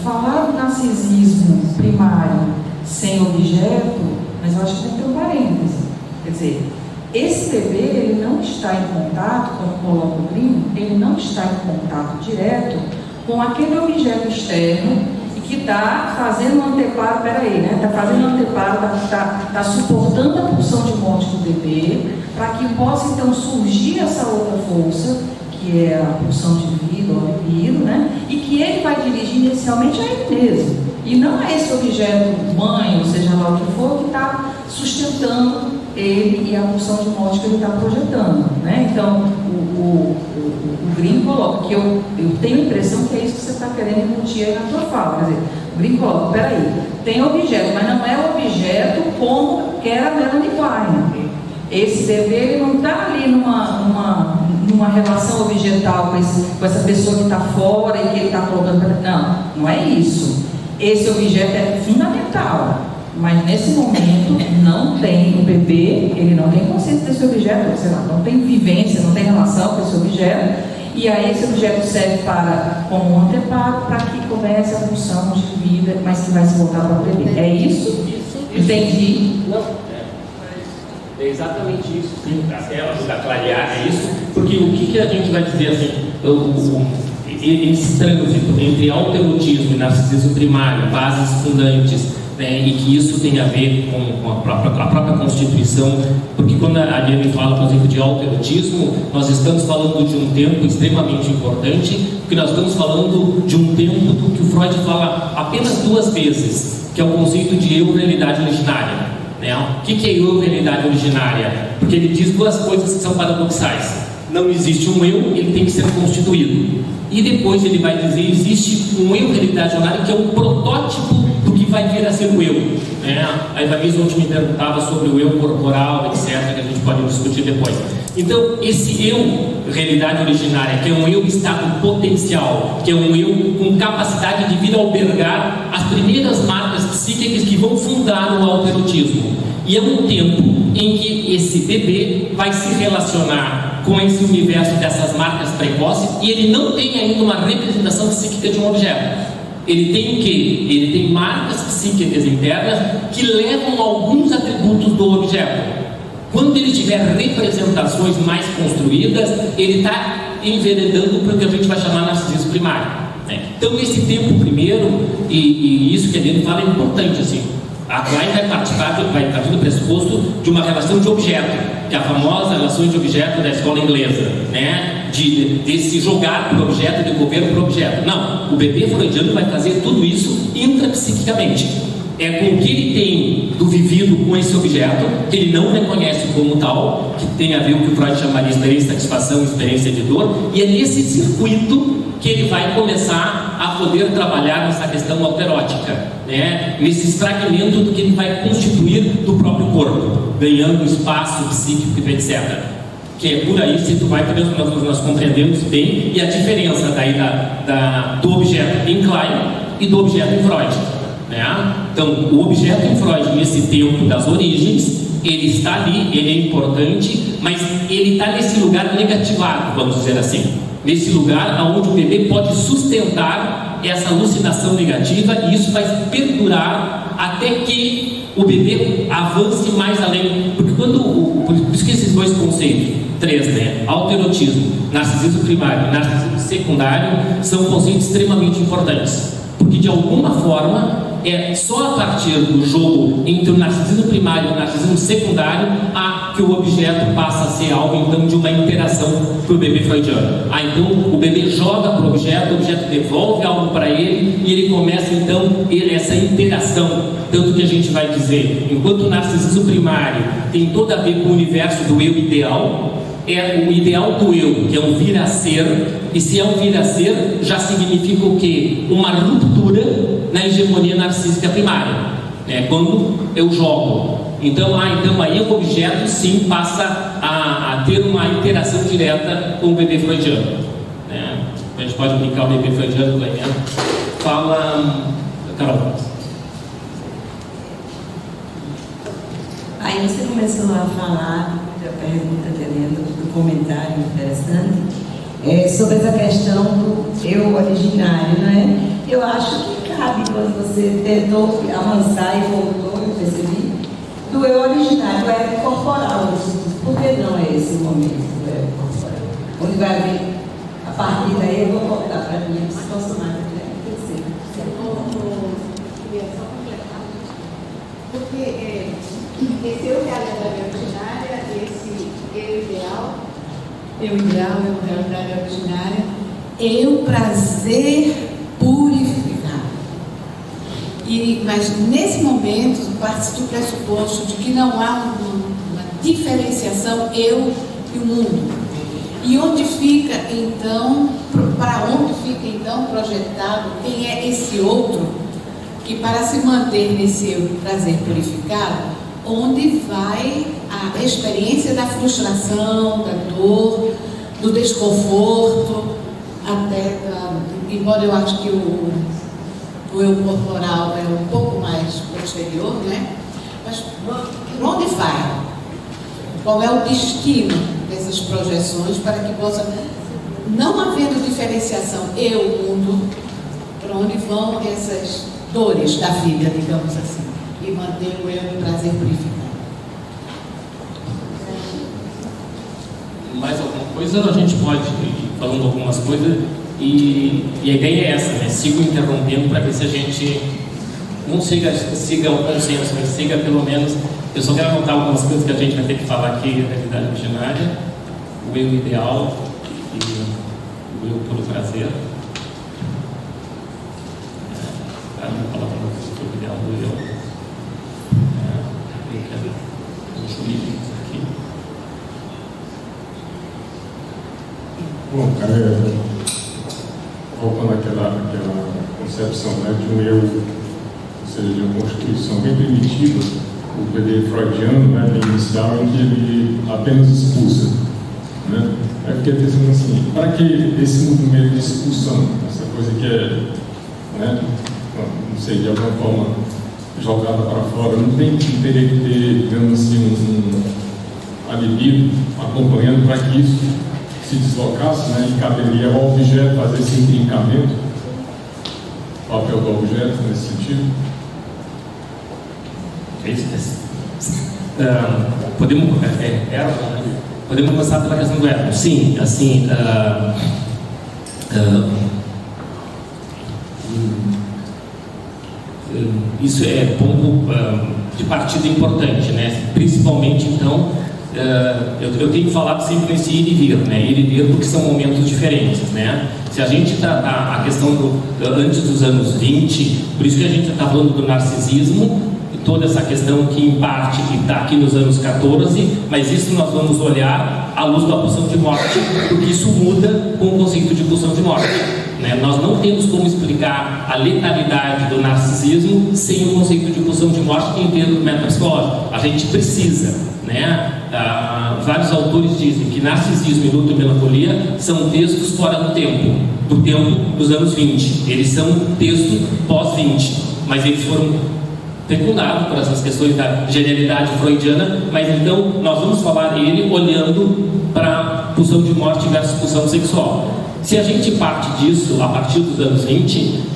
falar do narcisismo primário sem objeto, mas eu acho que tem que ter um parêntese. Quer dizer, esse bebê, ele não está em contato, como coloca o Green, ele não está em contato direto com aquele objeto externo e que está fazendo um anteparo, está fazendo um anteparo, está suportando a pulsão de morte do bebê, para que possa então surgir essa outra força, que é a pulsão de vida, ou libido, né? E que ele vai dirigir inicialmente a ele mesmo. E não é esse objeto mãe, ou seja lá o que for, que está sustentando ele e a pulsão de morte que ele está projetando, né? Então, o Green coloca, que eu tenho a impressão que é isso que você está querendo embutir aí na tua fala. Quer dizer, o Green coloca, peraí, tem objeto, mas não é objeto como quer a Melanie Klein. Esse bebê, ele não está ali numa relação objetal com essa pessoa que está fora e que ele está colocando. Não é isso. Esse objeto é fundamental, mas nesse momento não tem, o bebê, ele não tem consciência desse objeto, sei lá, não tem vivência, não tem relação com esse objeto, e aí esse objeto serve como um anteparo para que comece a função de vida, mas que vai se voltar para o bebê. É isso? Entendi. Não. É exatamente isso, sim, para clarear, é isso, porque o que a gente vai dizer assim, esse trânsito entre autoerotismo e narcisismo primário, bases fundantes, né, e que isso tem a ver com a própria constituição, porque quando a Ariane fala, por exemplo, de autoerotismo, nós estamos falando de um tempo extremamente importante, porque nós estamos falando de um tempo do que o Freud fala apenas 2 vezes, que é o conceito de eu-realidade originária. Né? O que é eu, realidade originária? Porque ele diz duas coisas que são paradoxais. Não existe um eu, ele tem que ser constituído. E depois ele vai dizer, existe um eu, realidade originária, que é um protótipo do que vai vir a ser o eu. Né? A Ivaniza ontem me perguntava sobre o eu corporal, etc., que a gente pode discutir depois. Então, esse eu, realidade originária, que é um eu estado potencial, que é um eu com capacidade de vir a albergar as primeiras marcas psíquicas que vão fundar o autoerotismo. E é um tempo em que esse bebê vai se relacionar com esse universo dessas marcas precoces e ele não tem ainda uma representação psíquica de um objeto. Ele tem o quê? Ele tem marcas psíquicas internas que levam alguns atributos do objeto. Quando ele tiver representações mais construídas, ele está enveredando para o que a gente vai chamar narcisismo primário. Né? Então, esse tempo primeiro, e isso que a gente fala é importante, assim. A Klein vai partir do pressuposto de uma relação de objeto, que é a famosa relação de objeto da escola inglesa, né? De se jogar para o objeto, de devolver para o objeto. Não, o bebê freudiano vai fazer tudo isso intrapsiquicamente. É com o que ele tem do vivido com esse objeto, que ele não reconhece como tal, que tem a ver com o que o Freud chamaria de experiência de satisfação, experiência de dor, e é nesse circuito que ele vai começar a poder trabalhar nessa questão autoerótica, né? Nesse fragmento do que ele vai constituir do próprio corpo, ganhando espaço psíquico, etc. Que é por aí, se tu vai, nós compreendemos bem, e a diferença daí do objeto em Klein e do objeto em Freud. Né? Então, o objeto em Freud, nesse tempo das origens, ele está ali, ele é importante, mas ele está nesse lugar negativado, vamos dizer assim. Nesse lugar onde o bebê pode sustentar essa alucinação negativa, e isso vai perdurar até que o bebê avance mais além. Porque por isso que esses dois conceitos, três, né? Autoerotismo, narcisismo primário e narcisismo secundário, são conceitos extremamente importantes. Porque de alguma forma é só a partir do jogo entre o narcisismo primário e o narcisismo secundário que o objeto passa a ser alvo então de uma interação para o bebê freudiano. Então o bebê joga para o objeto devolve algo para ele e ele começa então essa interação. Tanto que a gente vai dizer, enquanto o narcisismo primário tem tudo a ver com o universo do eu ideal, é o ideal do eu, que é um vir a ser, e se é um vir a ser, já significa o quê? Uma ruptura na hegemonia narcísica primária, né? Quando eu jogo. Então aí o objeto sim passa a ter uma interação direta com o bebê freudiano. Né? A gente pode brincar o bebê freudiano, Clemente. Fala, Carol. Aí você começou a falar da pergunta do comentário interessante sobre essa questão do eu originário, né? Eu acho que cabe quando você tentou avançar e voltou, eu percebi, do eu originário, do ego corporal. Por que não é esse momento do ego corporal? Onde vai vir, a partir daí eu vou voltar para a minha psicossomática, né? Porque esse eu realidade originária, esse eu ideal, eu realidade originária, é o prazer purificado. Mas nesse momento parte do pressuposto de que não há uma diferenciação eu e o mundo. E onde fica então, para onde fica então projetado quem é esse outro que, para se manter nesse eu prazer purificado, onde vai a experiência da frustração, da dor, do desconforto, até embora eu acho que o eu corporal é um pouco mais posterior, né? Mas onde vai? Qual é o destino dessas projeções para que possa, não havendo diferenciação eu-mundo, para onde vão essas dores da vida, digamos assim, e manter o eu do prazer purificado? Mais alguma coisa? A gente pode ir falando algumas coisas e a ideia é essa, né? Sigo interrompendo para ver se a gente não siga o consenso, mas siga pelo menos. Eu só quero anotar algumas coisas que a gente vai ter que falar aqui: a realidade originária, o eu ideal e o eu puro prazer. Vou falar para vocês sobre o ideal do eu. Bom, voltando àquela concepção, né, de um eu, ou seja, de uma constituição bem primitiva, o bebê freudiano, né, inicial, em que ele apenas expulsa. Né? Aí fiquei pensando assim, para que esse movimento de expulsão, essa coisa que é, né, não sei, de alguma forma jogada para fora, não teria que ter, digamos assim, a libido acompanhando para que isso se deslocasse, né, e caberia ao objeto fazer esse intrincamento, o papel do objeto nesse sentido? Podemos começar pela questão do ego. Sim, assim, isso é ponto de partida importante, né? Principalmente, então, eu tenho falado sempre nesse ir e vir, né? Ir e vir porque são momentos diferentes, né? Se a gente tratar a questão antes dos anos 20, por isso que a gente está falando do narcisismo, toda essa questão que em parte está aqui nos anos 14, mas isso nós vamos olhar à luz da pulsão de morte, porque isso muda com o conceito de pulsão de morte, né? Nós não temos como explicar a letalidade do narcisismo sem o conceito de pulsão de morte em termos metapsicológicos. A gente precisa, né? Vários autores dizem que Narcisismo e Luto e Melancolia são textos fora do tempo dos anos 20. Eles são textos pós-20, mas eles foram fecundados por essas questões da genialidade freudiana. Mas então nós vamos falar ele olhando para pulsão de morte versus pulsão sexual. Se a gente parte disso a partir dos anos 20,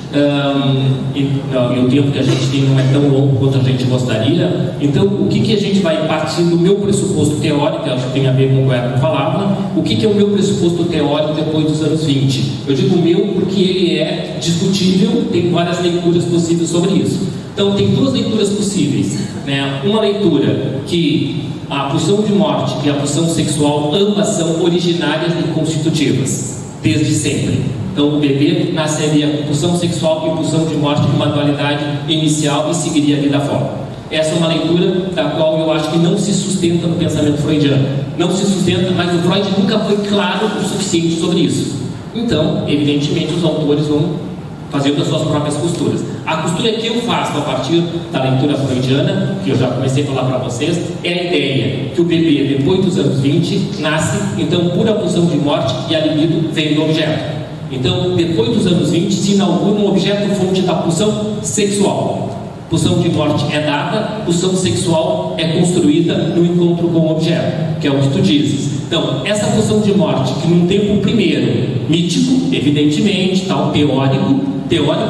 e o tempo que a gente tem não é tão longo quanto a gente gostaria, então o que a gente vai partir do meu pressuposto teórico, acho que tem a ver com o que o Herman falava, o que é o meu pressuposto teórico depois dos anos 20? Eu digo meu porque ele é discutível, tem várias leituras possíveis sobre isso. Então tem duas leituras possíveis, né? Uma leitura que a pulsão de morte e a pulsão sexual ambas são originárias e constitutivas, desde sempre. Então o bebê nasceria com pulsão sexual e pulsão de morte com uma dualidade inicial e seguiria a vida fora. Essa é uma leitura da qual eu acho que não se sustenta no pensamento freudiano. Não se sustenta, mas o Freud nunca foi claro o suficiente sobre isso. Então, evidentemente, os autores vão fazendo as suas próprias costuras. A costura que eu faço a partir da leitura freudiana, que eu já comecei a falar para vocês, é a ideia que o bebê, depois dos anos 20, nasce, então, por a pulsão de morte e a libido vem do objeto. Então, depois dos anos 20, se inaugura um objeto fonte da pulsão sexual. Pulsão de morte é dada, pulsão sexual é construída no encontro com o objeto, que é o que tu dizes. Então, essa pulsão de morte, que num tempo primeiro, mítico, evidentemente, tal, teórico,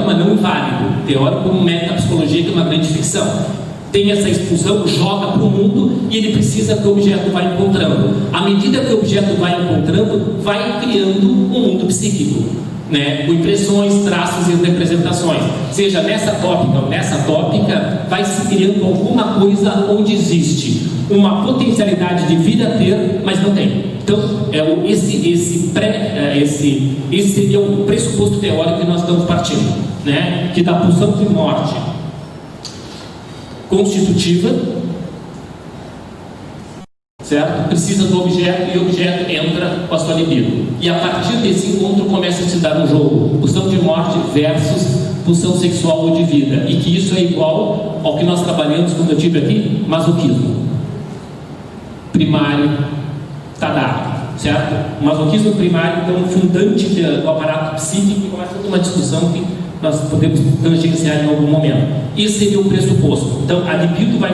mas não inválido, teórico como metapsicologia, que é uma grande ficção, tem essa expulsão, joga para o mundo e ele precisa que o objeto vá encontrando. À medida que o objeto vai encontrando, vai criando um mundo psíquico, né? Com impressões, traços e representações. Seja nessa tópica ou nessa tópica, vai se criando alguma coisa onde existe uma potencialidade de vir a ter, mas não tem. Então, esse seria o pressuposto teórico que nós estamos partindo, né? Que da pulsão de morte constitutiva, certo? Precisa do objeto e o objeto entra com a sua libido. E a partir desse encontro começa a se dar um jogo, pulsão de morte versus pulsão sexual ou de vida. E que isso é igual ao que nós trabalhamos quando eu tive aqui, masoquismo. Primário, está dado, certo? O masoquismo primário, então, fundante do aparato psíquico, e começa uma discussão que nós podemos tangenciar em algum momento. Esse seria o pressuposto. Então, a libido vai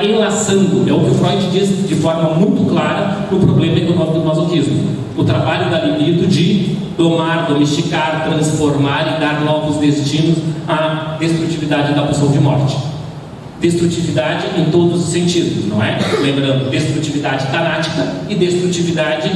enlaçando, é o que o Freud diz de forma muito clara no problema econômico do masoquismo. O trabalho da libido de domar, domesticar, transformar e dar novos destinos à destrutividade da pulsão de morte. Destrutividade em todos os sentidos, não é? Lembrando, destrutividade tanática e destrutividade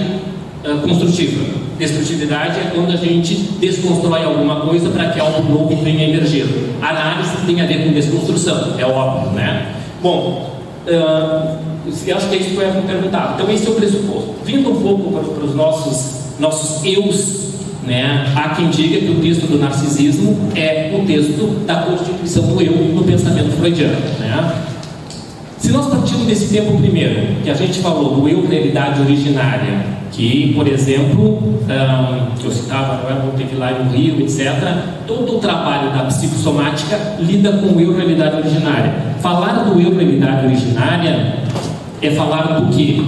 construtiva. Destrutividade é quando a gente desconstrói alguma coisa para que algo novo venha a emergir. A análise tem a ver com desconstrução, é óbvio, né? Bom, eu acho que é isso que eu ia perguntar. Então esse é o pressuposto. Vindo um pouco para os nossos eus, né? Há quem diga que o texto do narcisismo é o texto da constituição do eu no pensamento freudiano, né? Se nós partimos desse tempo primeiro, que a gente falou do eu realidade originária, que, por exemplo, que eu citava, vou ter que ir lá no Rio, etc., todo o trabalho da psicossomática lida com o eu realidade originária. Falar do eu realidade originária é falar do quê?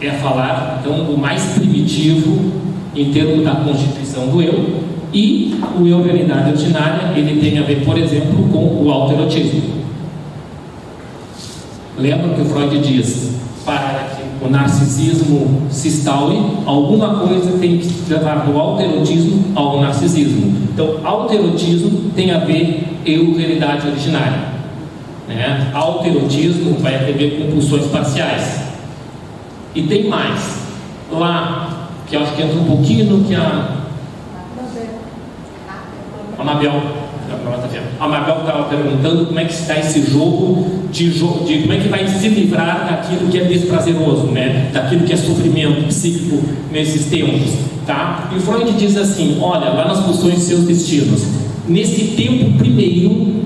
É falar, então, do mais primitivo em termos da constituição do eu, e o eu realidade originária, ele tem a ver, por exemplo, com o autoerotismo. Lembra que o Freud diz, para que o narcisismo se instaure, alguma coisa tem que levar do autoerotismo ao narcisismo. Então, autoerotismo tem a ver eu realidade originária, né? Autoerotismo vai ter a ver com pulsões parciais. E tem mais. Lá, que eu acho que entra um pouquinho no que a Mabel estava perguntando como é que se dá esse jogo de como é que vai se livrar daquilo que é desprazeroso, né? Daquilo que é sofrimento psíquico nesses tempos, tá? E Freud diz assim, olha, lá nas pulsões de seus destinos, nesse tempo primeiro,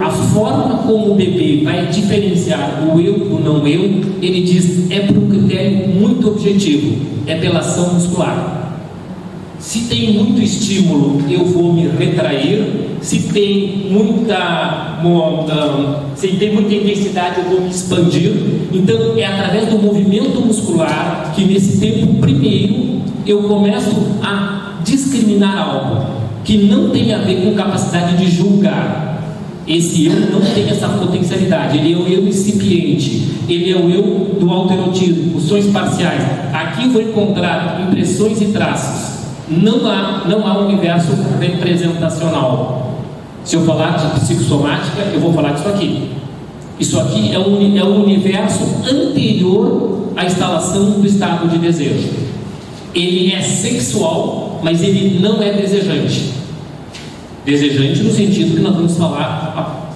a forma como o bebê vai diferenciar o eu do não eu, ele diz, é por um critério muito objetivo, é pela ação muscular. Se tem muito estímulo, eu vou me retrair. Se tem muita intensidade, eu vou me expandir. Então, é através do movimento muscular que, nesse tempo primeiro, eu começo a discriminar algo que não tem a ver com capacidade de julgar. Esse eu não tem essa potencialidade. Ele é o eu incipiente. Ele é o eu do autoerotismo, pulsões parciais. Aqui eu vou encontrar impressões e traços. Não há um universo representacional. Se eu falar de psicossomática, eu vou falar disso aqui. Isso aqui é um universo anterior à instalação do estado de desejo. Ele é sexual, mas ele não é desejante. Desejante no sentido que nós vamos falar.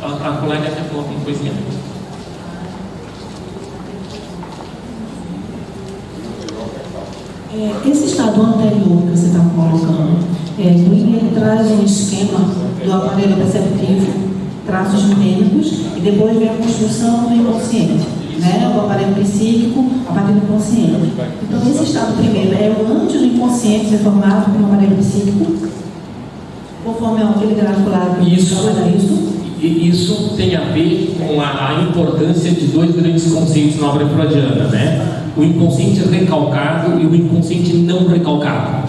A colega até falou uma coisinha. Esse estado anterior que você está colocando, ele traz um esquema do aparelho perceptivo, traços mnemônicos, e depois vem a construção do inconsciente, né? O aparelho psíquico a partir do inconsciente. Então, esse estado primeiro é o antes do inconsciente ser formado como aparelho psíquico, conforme aquele gráfico lá que trabalha isso. Isso tem a ver com a importância de dois grandes conceitos na obra freudiana, né? O inconsciente recalcado e o inconsciente não recalcado.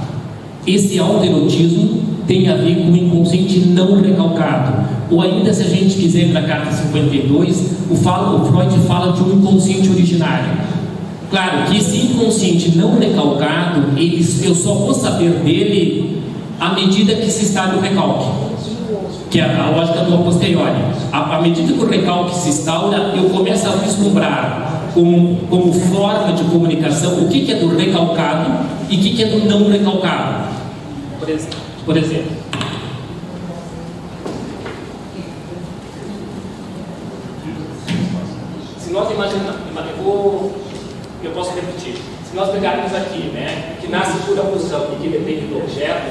Esse autoerotismo tem a ver com o inconsciente não recalcado. Ou ainda, se a gente quiser ir para a carta 52, o Freud fala de um inconsciente originário. Claro que esse inconsciente não recalcado, eu só vou saber dele à medida que se está no recalque, que é a lógica do a posteriori. À medida que o recalque se instaura, eu começo a vislumbrar como forma de comunicação o que é do recalcado e o que é do não recalcado. Por exemplo, se nós imaginarmos, eu posso repetir, se nós pegarmos aqui, né, que nasce por abusão e que depende do objeto,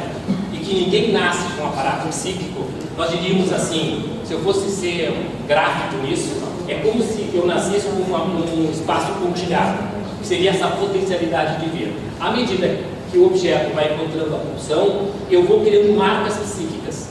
e que ninguém nasce com um aparato psíquico, nós diríamos assim, se eu fosse ser gráfico nisso, é como se eu nascesse com um espaço pontilhado, que seria essa potencialidade de ver. À medida que o objeto vai encontrando a pulsão, eu vou criando marcas psíquicas,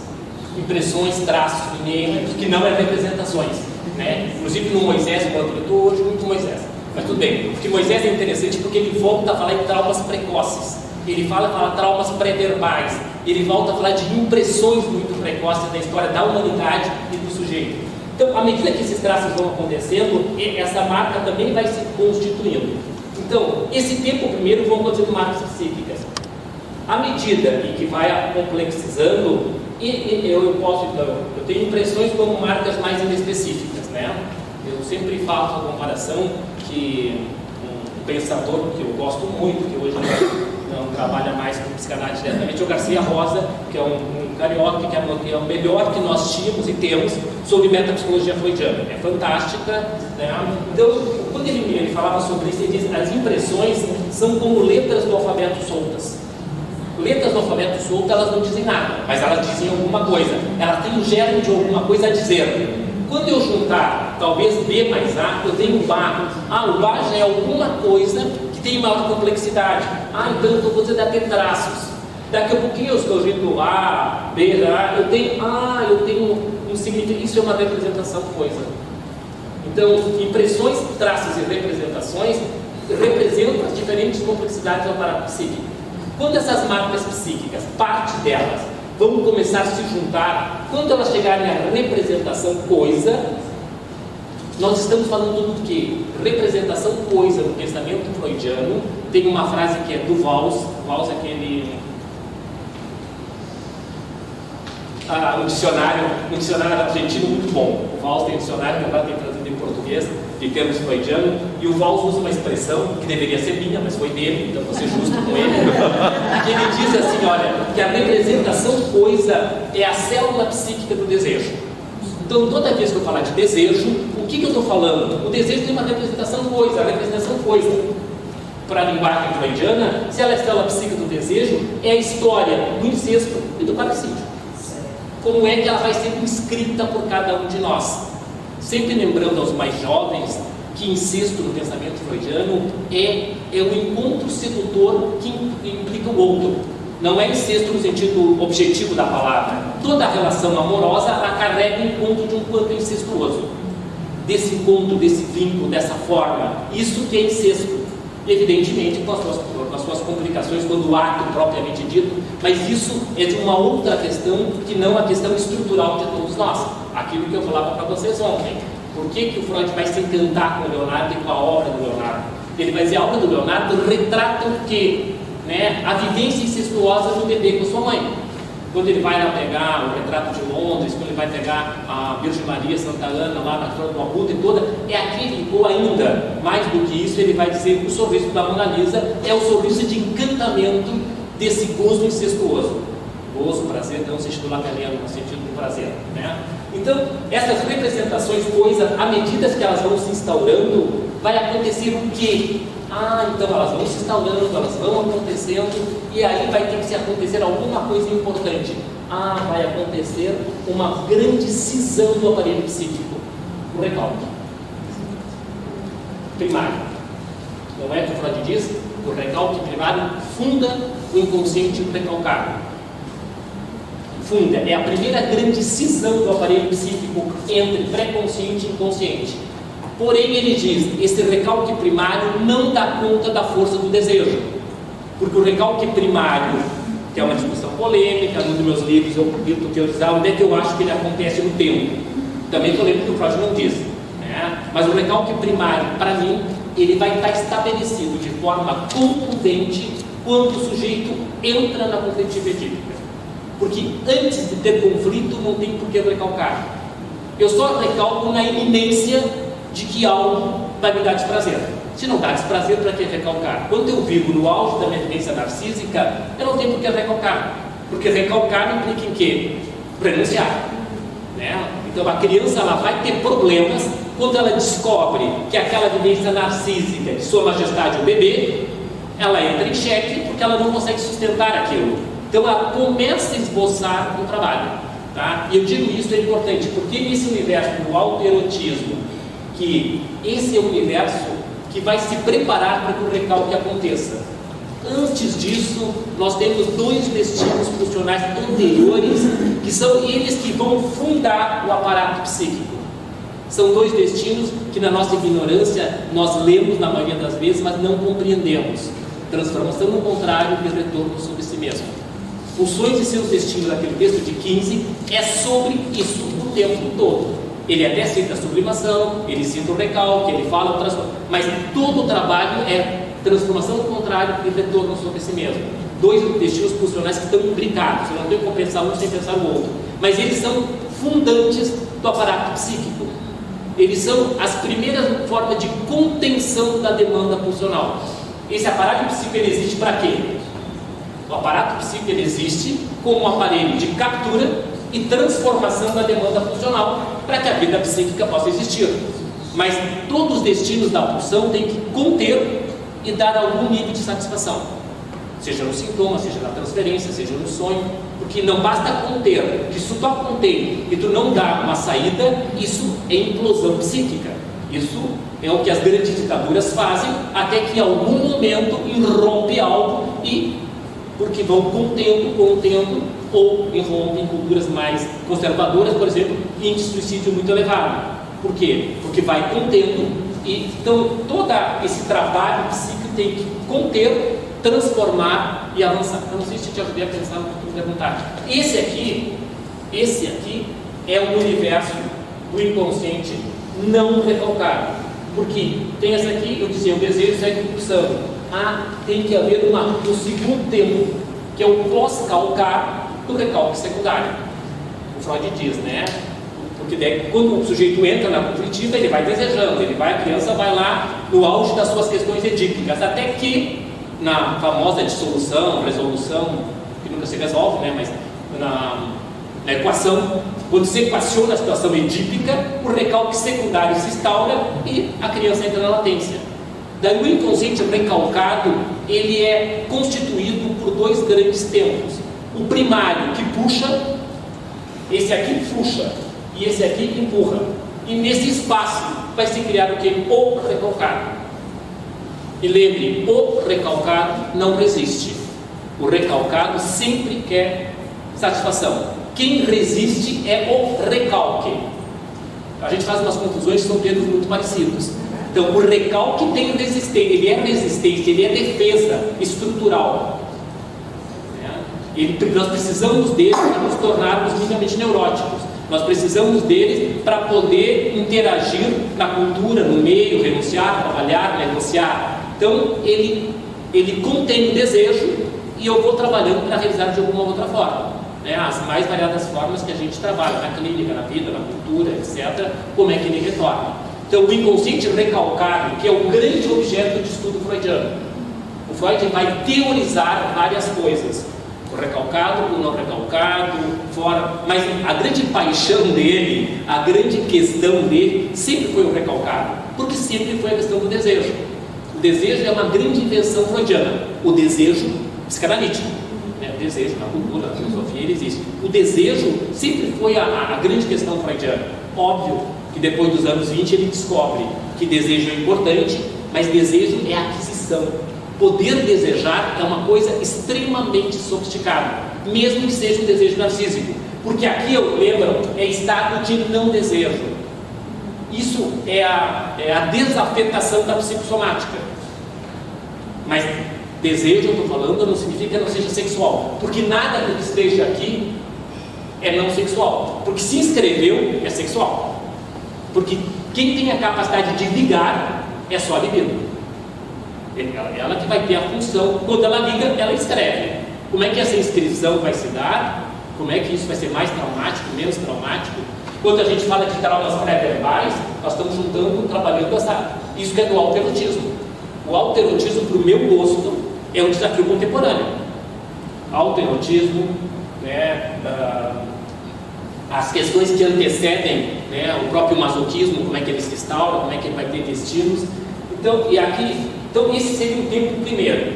impressões, traços, mnemônicos, que não é representações, né? Inclusive no Moisés, quando eu estou hoje muito Moisés, mas tudo bem, porque Moisés é interessante porque ele volta a falar em traumas precoces, ele fala traumas pré-verbais, ele volta a falar de impressões muito precoces da história da humanidade e do sujeito. Então, à medida que esses traços vão acontecendo, essa marca também vai se constituindo. Então, esse tempo primeiro vão acontecendo marcas psíquicas. À medida em que vai complexizando, eu tenho impressões como marcas mais inespecíficas, né? Eu sempre faço a comparação que um pensador que eu gosto muito, que hoje não trabalha mais com psicanálise diretamente, é o Garcia Rosa, que é um carioca, que é o melhor que nós tínhamos e temos sobre metapsicologia freudiana. É fantástica, né? Então, quando ele falava sobre isso, ele diz que as impressões são como letras do alfabeto soltas. Letras do alfabeto solto, elas não dizem nada, mas elas dizem alguma coisa. Elas têm um germe de alguma coisa a dizer. Quando eu juntar, talvez B mais A, eu tenho o Bá. O Bá já é alguma coisa que tem maior complexidade. Então eu estou fazendo até traços. Daqui a pouquinho eu estou junto A, B, A, eu tenho um significado. Isso é uma representação coisa. Então, impressões, traços e representações representam as diferentes complexidades do aparato psíquico. Quando essas marcas psíquicas, parte delas, vão começar a se juntar, quando elas chegarem à representação coisa, nós estamos falando do quê? Representação coisa no pensamento freudiano. Tem uma frase que é do Walls. Walls é aquele... um dicionário argentino muito bom. O Walls tem um dicionário que agora tem traduzido em português, de termos freudianos, e o Walls usa uma expressão que deveria ser minha, mas foi dele, então vou ser justo com ele. E ele diz assim, olha, que a representação coisa é a célula psíquica do desejo. Então, toda vez que eu falar de desejo, o que eu estou falando? O desejo tem uma representação coisa, a representação coisa. Para a linguagem freudiana, se ela é a célula psíquica do desejo, é a história do incesto e do parricídio. Como é que ela vai sendo escrita por cada um de nós? Sempre lembrando aos mais jovens que incesto no pensamento freudiano é o encontro sedutor que implica o outro. Não é incesto no sentido objetivo da palavra. Toda relação amorosa ela carrega o encontro de um quanto incestuoso. Desse encontro, desse vínculo, dessa forma. Isso que é incesto. Evidentemente com as suas complicações quando o ato propriamente dito, mas isso é de uma outra questão que não a questão estrutural de todos nós. Aquilo que eu falava para vocês ontem. Por que o Freud vai se encantar com o Leonardo e com a obra do Leonardo? Ele vai dizer, a obra do Leonardo retrata o quê? A vivência incestuosa do bebê com sua mãe. Quando ele vai lá pegar o retrato de Londres, quando ele vai pegar a Virgem Maria Santa Ana lá na Flor do Arruda e toda, é aquele, ou ainda, mais do que isso, ele vai dizer que o sorriso da Mona Lisa é o sorriso de encantamento desse gozo incestuoso. Gozo, prazer, não no sentido lataliano, no sentido do prazer, né? Então, essas representações, à medida que elas vão se instaurando, vai acontecer o quê? Então elas vão se instaurando, elas vão acontecendo, e aí vai ter que se acontecer alguma coisa importante. Vai acontecer uma grande cisão do aparelho psíquico, o recalque primário. Não é que o Freud diz? O recalque primário funda o inconsciente recalcado. Funda, é a primeira grande cisão do aparelho psíquico entre pré-consciente e inconsciente. Porém, ele diz, esse recalque primário não dá conta da força do desejo. Porque o recalque primário, que é uma discussão polêmica, num dos meus livros eu tento teorizar onde é que eu acho que ele acontece no tempo. Também polêmico que o Freud não diz. Mas o recalque primário, para mim, ele vai estar estabelecido de forma contundente quando o sujeito entra na conflitiva edípica. Porque antes de ter conflito, não tem por que recalcar. Eu só recalco na iminência de que algo vai me dar desprazer. Se não dá desprazer, para que recalcar? Quando eu vivo no auge da minha vivência narcísica, eu não tenho por que recalcar. Porque recalcar implica em quê? Renunciar. Então a criança ela vai ter problemas quando ela descobre que aquela vivência narcísica de Sua Majestade o bebê, ela entra em xeque porque ela não consegue sustentar aquilo. Então ela começa a esboçar um trabalho. E eu digo isso é importante, porque nesse universo do autoerotismo, que esse é o universo que vai se preparar para que o recalque aconteça. Antes disso, nós temos dois destinos funcionais anteriores, que são eles que vão fundar o aparato psíquico. São dois destinos que, na nossa ignorância, nós lemos na maioria das vezes, mas não compreendemos. Transformação no contrário e retorno sobre si mesmo. Funções e seus destinos, naquele texto de 15, é sobre isso o tempo todo. Ele até cita a sublimação, ele cita o recalque, ele fala outras coisas, mas todo o trabalho é transformação no contrário e retorno sobre si mesmo. Dois destinos funcionais que estão imbricados, eu não tenho como pensar um sem pensar o outro, mas eles são fundantes do aparato psíquico. Eles são as primeiras formas de contenção da demanda pulsional. Esse aparato psíquico ele existe para quê? O aparato psíquico ele existe como um aparelho de captura e transformação da demanda pulsional para que a vida psíquica possa existir. Mas todos os destinos da pulsão têm que conter e dar algum nível de satisfação, seja no sintoma, seja na transferência, seja no sonho, Porque não basta conter, que se tu contém e tu não dá uma saída, isso é implosão psíquica. Isso é o que as grandes ditaduras fazem, até que em algum momento irrompe algo e porque vão contendo, ou irrompem culturas mais conservadoras, por exemplo, índice de suicídio muito elevado. Por quê? Porque vai contendo, e então todo esse trabalho psíquico tem que conter, transformar e avançar. Eu não sei se te ajudei a pensar no que tu perguntar. Esse aqui é o universo do inconsciente não recalcado. Porque tem essa aqui, eu dizia, o desejo segue pulsando. Tem que haver um segundo tempo, que é o pós-calcar do recalque secundário. O Freud diz, né? Porque daí, quando o sujeito entra na conflitiva, ele vai desejando, a criança vai lá no auge das suas questões edípicas, até que na famosa dissolução, resolução, que nunca se resolve, né? Mas na equação, quando se equaciona a situação edípica, o recalque secundário se instaura e a criança entra na latência. Daí o inconsciente recalcado, ele é constituído por dois grandes tempos. O primário, que puxa, esse aqui puxa, e esse aqui empurra. E nesse espaço vai se criar o que? O recalcado. E lembre, o recalcado não resiste. O recalcado sempre quer satisfação. Quem resiste é o recalque. A gente faz umas conclusões que são termos muito parecidos. Então, o recalque tem resistência, ele é resistência, ele é defesa estrutural. Nós precisamos deles para nos tornarmos minimamente neuróticos. Nós precisamos deles para poder interagir na cultura, no meio, renunciar, trabalhar, negociar. Então, ele contém o desejo e eu vou trabalhando para realizar de alguma outra forma. As mais variadas formas que a gente trabalha, na clínica, na vida, na cultura, etc., como é que ele retorna. Então, o inconsciente recalcado, que é o grande objeto de estudo freudiano. O Freud vai teorizar várias coisas. O recalcado, o não recalcado, fora. Mas a grande paixão dele, a grande questão dele, sempre foi o recalcado. Porque sempre foi a questão do desejo. O desejo é uma grande invenção freudiana. O desejo psicanalítico. O desejo na cultura, na filosofia, ele existe. O desejo sempre foi a grande questão freudiana. Óbvio que depois dos anos 20 ele descobre que desejo é importante, mas desejo é aquisição. Poder desejar é uma coisa extremamente sofisticada, mesmo que seja um desejo narcísico, porque aqui, eu lembro, é estado de não desejo. Isso é a desafetação da psicossomática. Mas desejo, eu estou falando, não significa que não seja sexual, porque nada do que esteja aqui é não sexual, porque se inscreveu é sexual. Porque quem tem a capacidade de ligar é só a libido. Ela que vai ter a função, quando ela liga, ela escreve. Como é que essa inscrição vai se dar? Como é que isso vai ser mais traumático, menos traumático? Quando a gente fala de traumas pré-verbais, nós estamos trabalhando isso que é do autoerotismo. O autoerotismo, para o meu gosto, é um desafio contemporâneo. Autoerotismo, as questões que antecedem, o próprio masoquismo, como é que ele se instaura, como é que ele vai ter destinos. Então esse seria o tempo primeiro.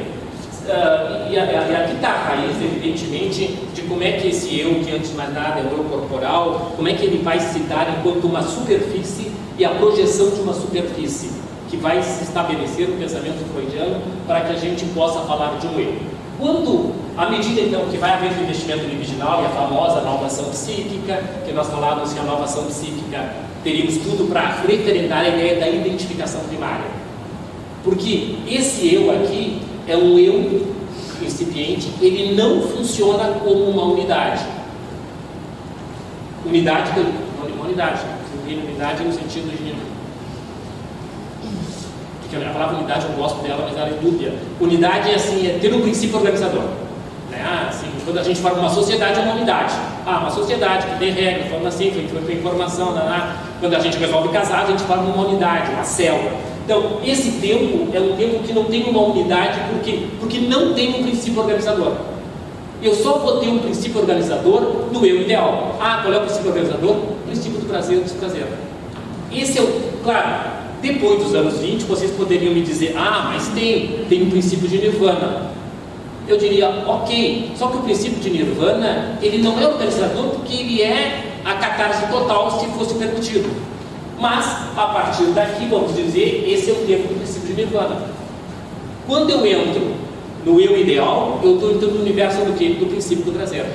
E aqui está a raiz, evidentemente, de como é que esse eu, que antes de mais nada é o eu corporal, como é que ele vai se dar enquanto uma superfície e a projeção de uma superfície, que vai se estabelecer no pensamento freudiano para que a gente possa falar de um eu. À medida então que vai havendo investimento libidinal e a famosa nova ação psíquica, que nós falávamos que a nova ação psíquica teríamos tudo para referendar a ideia da identificação primária. Porque esse eu aqui é um eu incipiente, ele não funciona como uma unidade. Unidade no sentido de... A palavra unidade eu gosto dela, mas ela é dúbia. Unidade é ter um princípio organizador. Quando a gente fala de uma sociedade, é uma unidade. Uma sociedade que tem regras, forma assim, foi informação. Quando a gente resolve casar, a gente fala de uma unidade, uma célula. Então, esse tempo é um tempo que não tem uma unidade, porque não tem um princípio organizador. Eu só vou ter um princípio organizador no eu ideal. Qual é o princípio organizador? O princípio do prazer e do desprazer. Esse é claro. Depois dos anos 20, vocês poderiam me dizer, mas tem um princípio de nirvana. eu diria, ok, só que o princípio de Nirvana, ele não é organizador porque ele é a catarse total se fosse permitido. Mas, a partir daqui, vamos dizer, esse é o termo do princípio de Nirvana. Quando eu entro no eu ideal, eu estou entrando no universo do quê? Do princípio do prazer.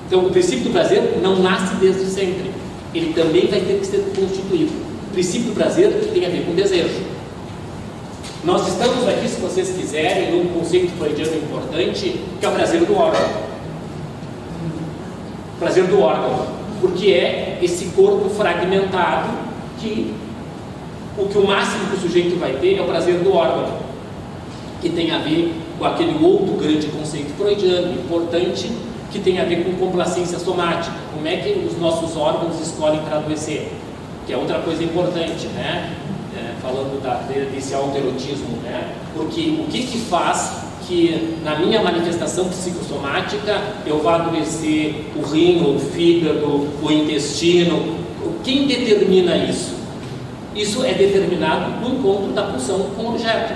Então, o princípio do prazer não nasce desde sempre. Ele também vai ter que ser constituído. O princípio do prazer tem a ver com desejo. Nós estamos aqui, se vocês quiserem, num conceito freudiano importante, que é o prazer do órgão. Prazer do órgão, porque é esse corpo fragmentado que o máximo que o sujeito vai ter é o prazer do órgão, que tem a ver com aquele outro grande conceito freudiano, importante, que tem a ver com complacência somática. Como é que os nossos órgãos escolhem para adoecer? Que é outra coisa importante, né? Falando desse autoerotismo, né? Porque o que faz que na minha manifestação psicossomática eu vá adoecer o rim, o fígado, o intestino? Quem determina isso? Isso é determinado no encontro da pulsão com o objeto.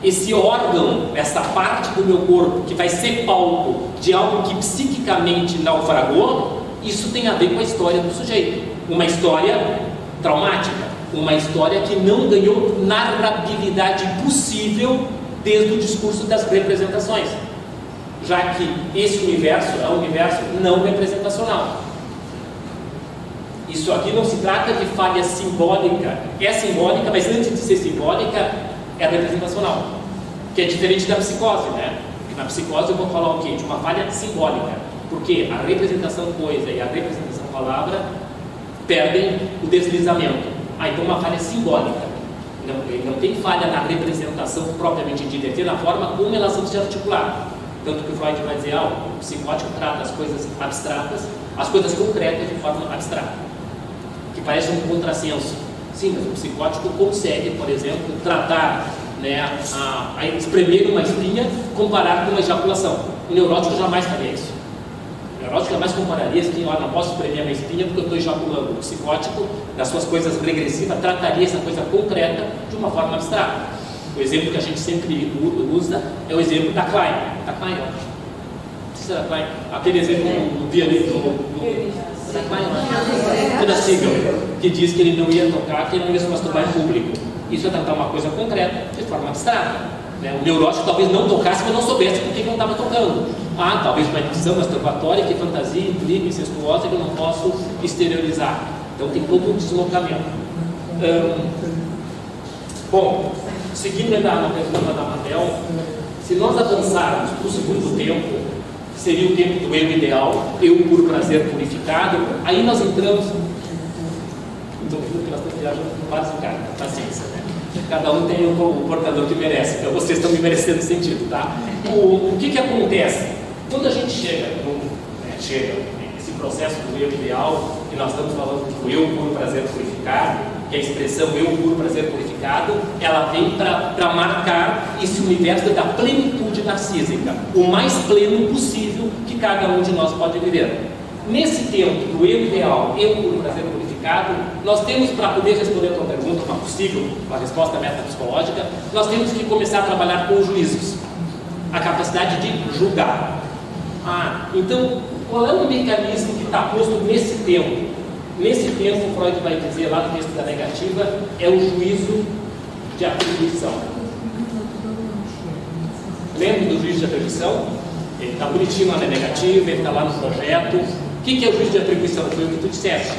Esse órgão, essa parte do meu corpo que vai ser palco de algo que psiquicamente naufragou, isso tem a ver com a história do sujeito. Uma história traumática, uma história que não ganhou narrabilidade possível desde o discurso das representações, já que esse universo é um universo não representacional. Isso aqui não se trata de falha simbólica, é simbólica, mas antes de ser simbólica, é representacional, que é diferente da psicose, né? Porque na psicose eu vou falar o quê? De uma falha simbólica, porque a representação coisa e a representação palavra perdem o deslizamento. Então uma falha simbólica. Não tem falha na representação propriamente dita, tem na forma como elas vão se articular. Tanto que o Freud vai dizer, o psicótico trata as coisas abstratas, as coisas concretas de forma abstrata, que parece um contrassenso. Sim, mas o psicótico consegue, por exemplo, tratar, né, a espremer uma espinha, comparar com uma ejaculação. O neurótico jamais faria isso. O neurótico jamais compararia isso, que não posso espremer uma espinha porque eu estou ejaculando. O psicótico, nas suas coisas regressivas, trataria essa coisa concreta de uma forma abstrata. O exemplo que a gente sempre usa é o exemplo da Klein. Da Klein, não sei se era Klein. Aquele exemplo do pianista da Klein, da Siegel, que diz que ele não ia tocar, que ele não ia se masturbar em público. Isso é tratar uma coisa concreta, de forma abstrata. O neurótico talvez não tocasse, mas não soubesse por que não estava tocando. Talvez uma infecção masturbatória, que fantasia, intriga, incestuosa, que eu não posso exteriorizar. Então tem todo um deslocamento. Bom, seguindo na pergunta da Manuel, se nós avançarmos para o segundo tempo, seria o tempo do eu ideal, eu por prazer purificado, aí nós entramos. Estou vendo que nós estamos viajando com vários lugares, paciência, né? Cada um tem o portador que merece, então vocês estão me merecendo sentido, tá? O que acontece? Quando a gente chega nesse processo do eu ideal, que nós estamos falando do eu por prazer purificado, que a expressão eu por prazer purificado, ela vem para marcar esse universo da plenitude narcísica, o mais pleno possível que cada um de nós pode viver. Nesse tempo do eu ideal, eu por prazer purificado, nós temos, para poder responder a tua pergunta, uma possível, uma resposta metapsicológica, nós temos que começar a trabalhar com os juízos, a capacidade de julgar. Então, qual é o mecanismo que está posto nesse tempo? Nesse tempo, Freud vai dizer lá no texto da negativa, é o juízo de atribuição. Lembra do juízo de atribuição? Ele está bonitinho lá na negativa, ele está lá no projeto. O que é o juízo de atribuição? Foi o que tu disseste.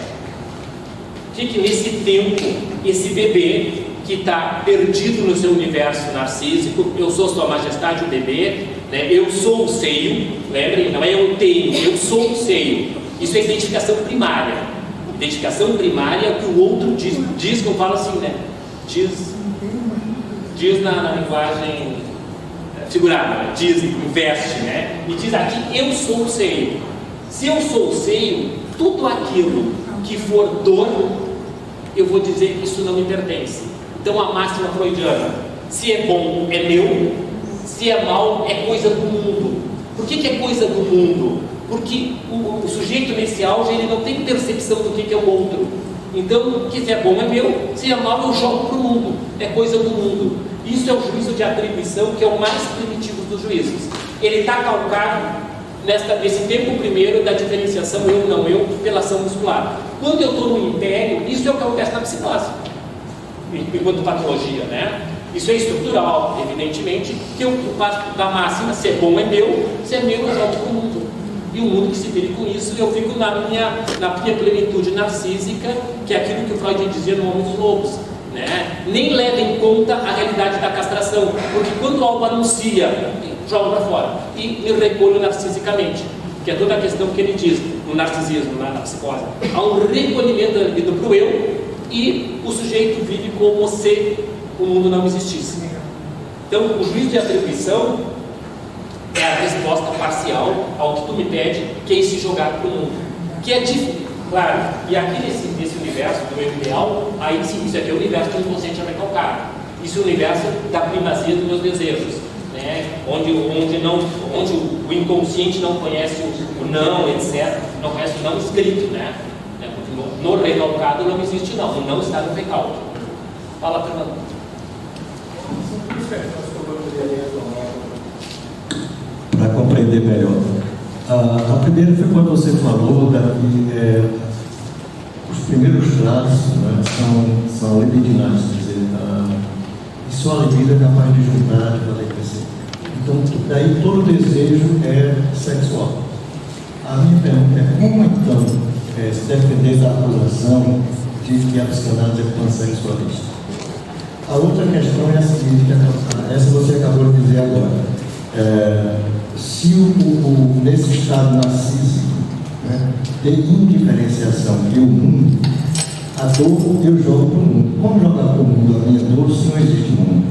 O que nesse tempo, esse bebê que está perdido no seu universo narcísico, eu sou sua majestade, o bebê, né? Eu sou o seio, lembrem, não é eu tenho, eu sou o seio. Isso é identificação primária. Identificação primária é o que o outro diz. Diz que eu falo assim, né? Diz na linguagem figurada, né? Diz, investe, né? E diz aqui, eu sou o seio. Se eu sou o seio, tudo aquilo que for dor, eu vou dizer que isso não me pertence. Então a máxima freudiana, se é bom é meu, se é mal é coisa do mundo. Por que é coisa do mundo? Porque o sujeito nesse auge ele não tem percepção do que é o outro. Então, se é bom é meu, se é mal eu jogo para o mundo, é coisa do mundo. Isso é o juízo de atribuição, que é o mais primitivo dos juízos. Ele está calcado nesse tempo primeiro da diferenciação eu, não eu, pela ação muscular. Quando eu estou no império, isso é o que acontece na psicose, enquanto patologia, né? Isso é estrutural, evidentemente, que eu passo da máxima, se é bom é meu, se é meu eu volto para o mundo. E o mundo que se vire com isso, eu fico na minha plenitude narcísica, que é aquilo que o Freud dizia no Homem dos Lobos. Né? Nem leva em conta a realidade da castração, porque quando algo anuncia, joga para fora e me recolho narcisicamente, que é toda a questão que ele diz no narcisismo, na psicose. Há um recolhimento da vida para o eu e o sujeito vive como se o mundo não existisse. Então, o juízo de atribuição é a resposta parcial ao que tu me pede, que é se jogar para o mundo, que é difícil. Claro, e aqui nesse universo do eu ideal, aí sim, isso aqui é o universo do inconsciente recalcado. Isso é o universo da primazia dos meus desejos, né? onde o inconsciente não conhece o não, etc., não conhece o não escrito, né? Porque no recalcado não existe não, o não está no recalque. Fala, Fernando. Para compreender melhor. A primeira foi quando você falou os primeiros traços, né, são libidinais, quer dizer, e só a libido é capaz de juntar, de fazer crescer. Então, daí todo desejo é sexual. A minha pergunta é como então se defender da acusação de que a psicanálise é pansexualista? A outra questão é a seguinte, essa você acabou de dizer agora. Se nesse estado narcísico, né, de indiferenciação e o mundo, a dor eu jogo para o mundo. Como jogar para o mundo a minha dor se não existe mundo?